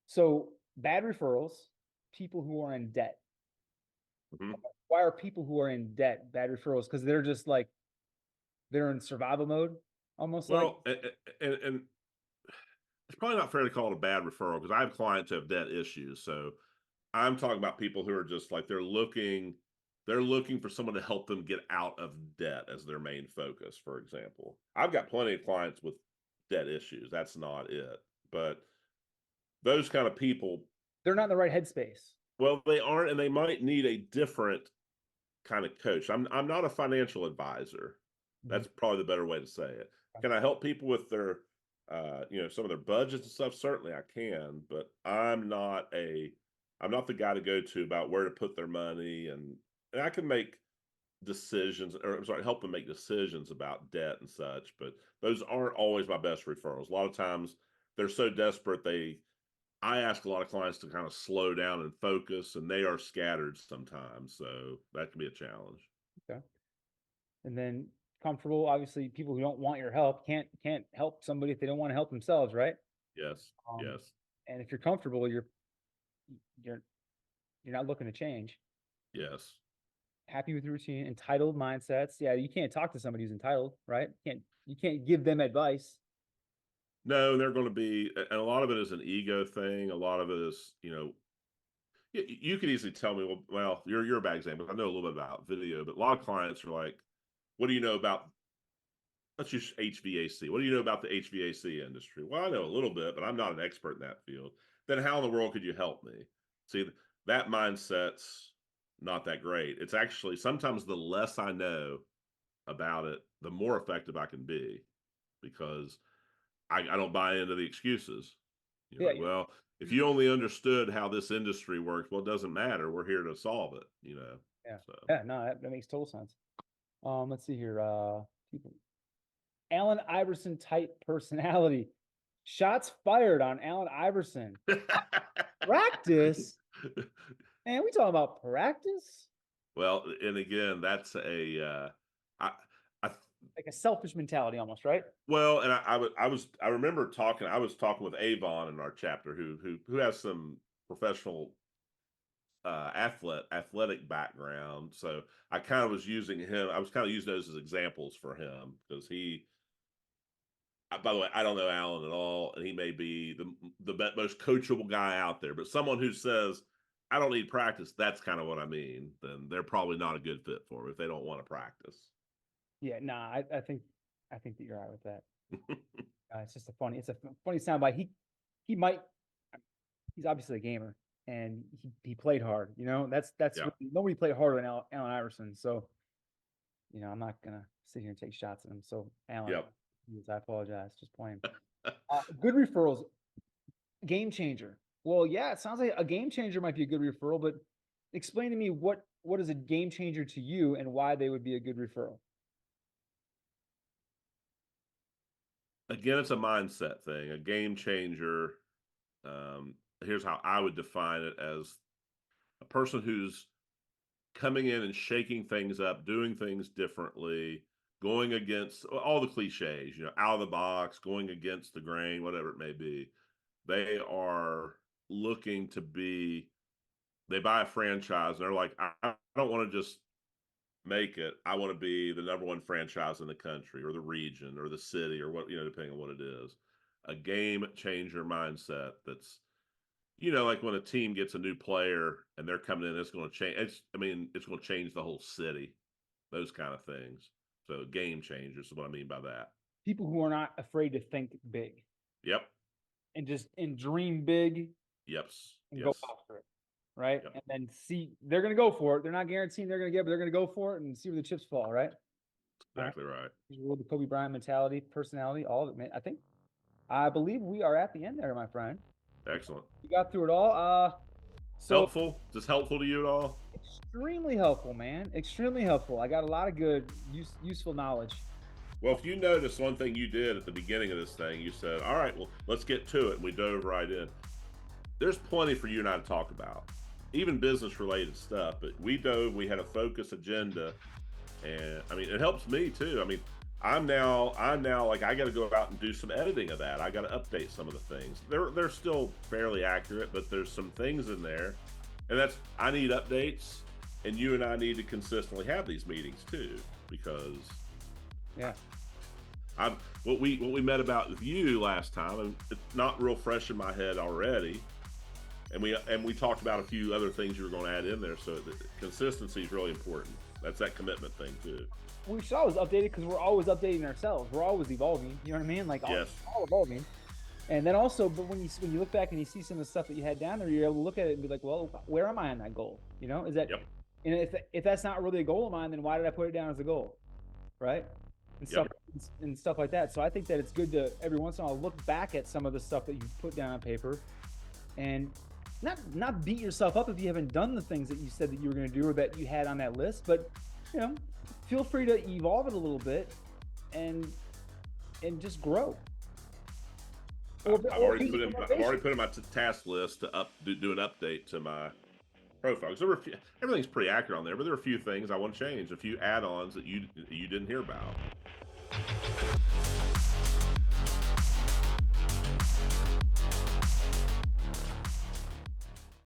So bad referrals, people who are in debt. Mhm. Why are people who are in debt bad referrals? Because they're just like, they're in survival mode, almost like. Well, and it's probably not fair to call it a bad referral because I have clients who have debt issues. So I'm talking about people who are just like they're looking for someone to help them get out of debt as their main focus, for example. I've got plenty of clients with debt issues. That's not it. But those kind of people, They're not in the right headspace. well, they aren't, and they might need a different kind of coach. I'm not a financial advisor. That's probably the better way to say it. Can I help people with their some of their budgets and stuff? Certainly I can, but I'm not the guy to go to about where to put their money, and I can make decisions, or I'm sorry, help them make decisions about debt and such, but those aren't always my best referrals. A lot of times they're so desperate I ask a lot of clients to kind of slow down and focus, and they are scattered sometimes, so that can be a challenge. Okay. And then comfortable, obviously, people who don't want your help can't help somebody if they don't want to help themselves, right? Yes, yes, And if you're comfortable, you're not looking to change. yes. happy with your routine, entitled mindsets. Yeah, you can't talk to somebody who's entitled, right? You can't give them advice. No, they're going to be, and a lot of it is an ego thing. A lot of it is, you could easily tell me, well, you're a bad example. I know a little bit about video, but a lot of clients are like, what do you know about, let's use HVAC. What do you know about the HVAC industry? Well, I know a little bit, but I'm not an expert in that field. Then how in the world could you help me? See, that mindset's not that great. It's actually sometimes the less I know about it, the more effective I can be, because I don't buy into the excuses. Yeah, Like, well, if you only understood how this industry works, well, it doesn't matter. We're here to solve it, yeah, So yeah. No, that makes total sense. Let's see here. People. Allen Iverson type personality. Shots fired on Allen Iverson. Practice? Man, we talking about practice? Well, and again, that's I, I, Like a selfish mentality almost, right? well, and I remember I was talking with Avon in our chapter who has some professional athletic background. So I kind of was using him. I was kind of using those as examples for him because by the way, I don't know Alan at all, and he may be the most coachable guy out there. But someone who says, I don't need practice, that's kind of what I mean. Then they're probably not a good fit for me if they don't want to practice. Yeah, nah, I think that you're right with that. It's just it's a funny soundbite. He might, he's obviously a gamer, and he played hard. That's Yeah. really, nobody played harder than Allen Iverson. So, I'm not gonna sit here and take shots at him. So, Allen, Yep. I apologize. Just playing. Good referrals, game changer. Well, yeah, it sounds like a game changer might be a good referral, but explain to me what is a game changer to you and why they would be a good referral. Again, it's a mindset thing, a game changer. Here's how I would define it: as a person who's coming in and shaking things up, doing things differently, going against all the cliches, out of the box, going against the grain, whatever it may be. They are looking to be, they buy a franchise and they're like, I don't want to just make it. I want to be the number one franchise in the country or the region or the city or what, depending on what it is. A game changer mindset that's, like when a team gets a new player and they're coming in, it's going to change. It's going to change the whole city, those kind of things. So game changers is what I mean by that. People who are not afraid to think big. Yep. And dream big. Yep. And yes. go after it. Right. Yep. And then see, they're going to go for it. They're not guaranteeing they're going to get, but they're going to go for it and see where the chips fall. Right. Exactly right. The Kobe Bryant mentality, personality, all of it, man. I believe we are at the end there, my friend. Excellent. You got through it all. Helpful? Just helpful to you at all? Extremely helpful, man. Extremely helpful. I got a lot of good, useful knowledge. Well, if you notice one thing you did at the beginning of this thing, you said, all right, well, let's get to it. And we dove right in. There's plenty for you and I to talk about, even business related stuff. But we had a focus agenda. And it helps me too. I'm now like, I got to go out and do some editing of that. I got to update some of the things. They're still fairly accurate, but there's some things in there, and I need updates, and you and I need to consistently have these meetings too, because what we met about with you last time, and it's not real fresh in my head already. And we talked about a few other things you were going to add in there. So the consistency is really important. That's that commitment thing too. We should always update it because we're always updating ourselves. We're always evolving. You know what I mean? Like all evolving. And then also, but when you look back and you see some of the stuff that you had down there, you're able to look at it and be like, well, where am I on that goal? Is that? Yep. And if that's not really a goal of mine, then why did I put it down as a goal? Right? And stuff like that. So I think that it's good to every once in a while look back at some of the stuff that you put down on paper, and not beat yourself up if you haven't done the things that you said that you were going to do or that you had on that list, but feel free to evolve it a little bit and just grow. I've already put in my task list to do an update to my profile. Because everything's pretty accurate on there, but there are a few things I want to change, a few add-ons that you didn't hear about.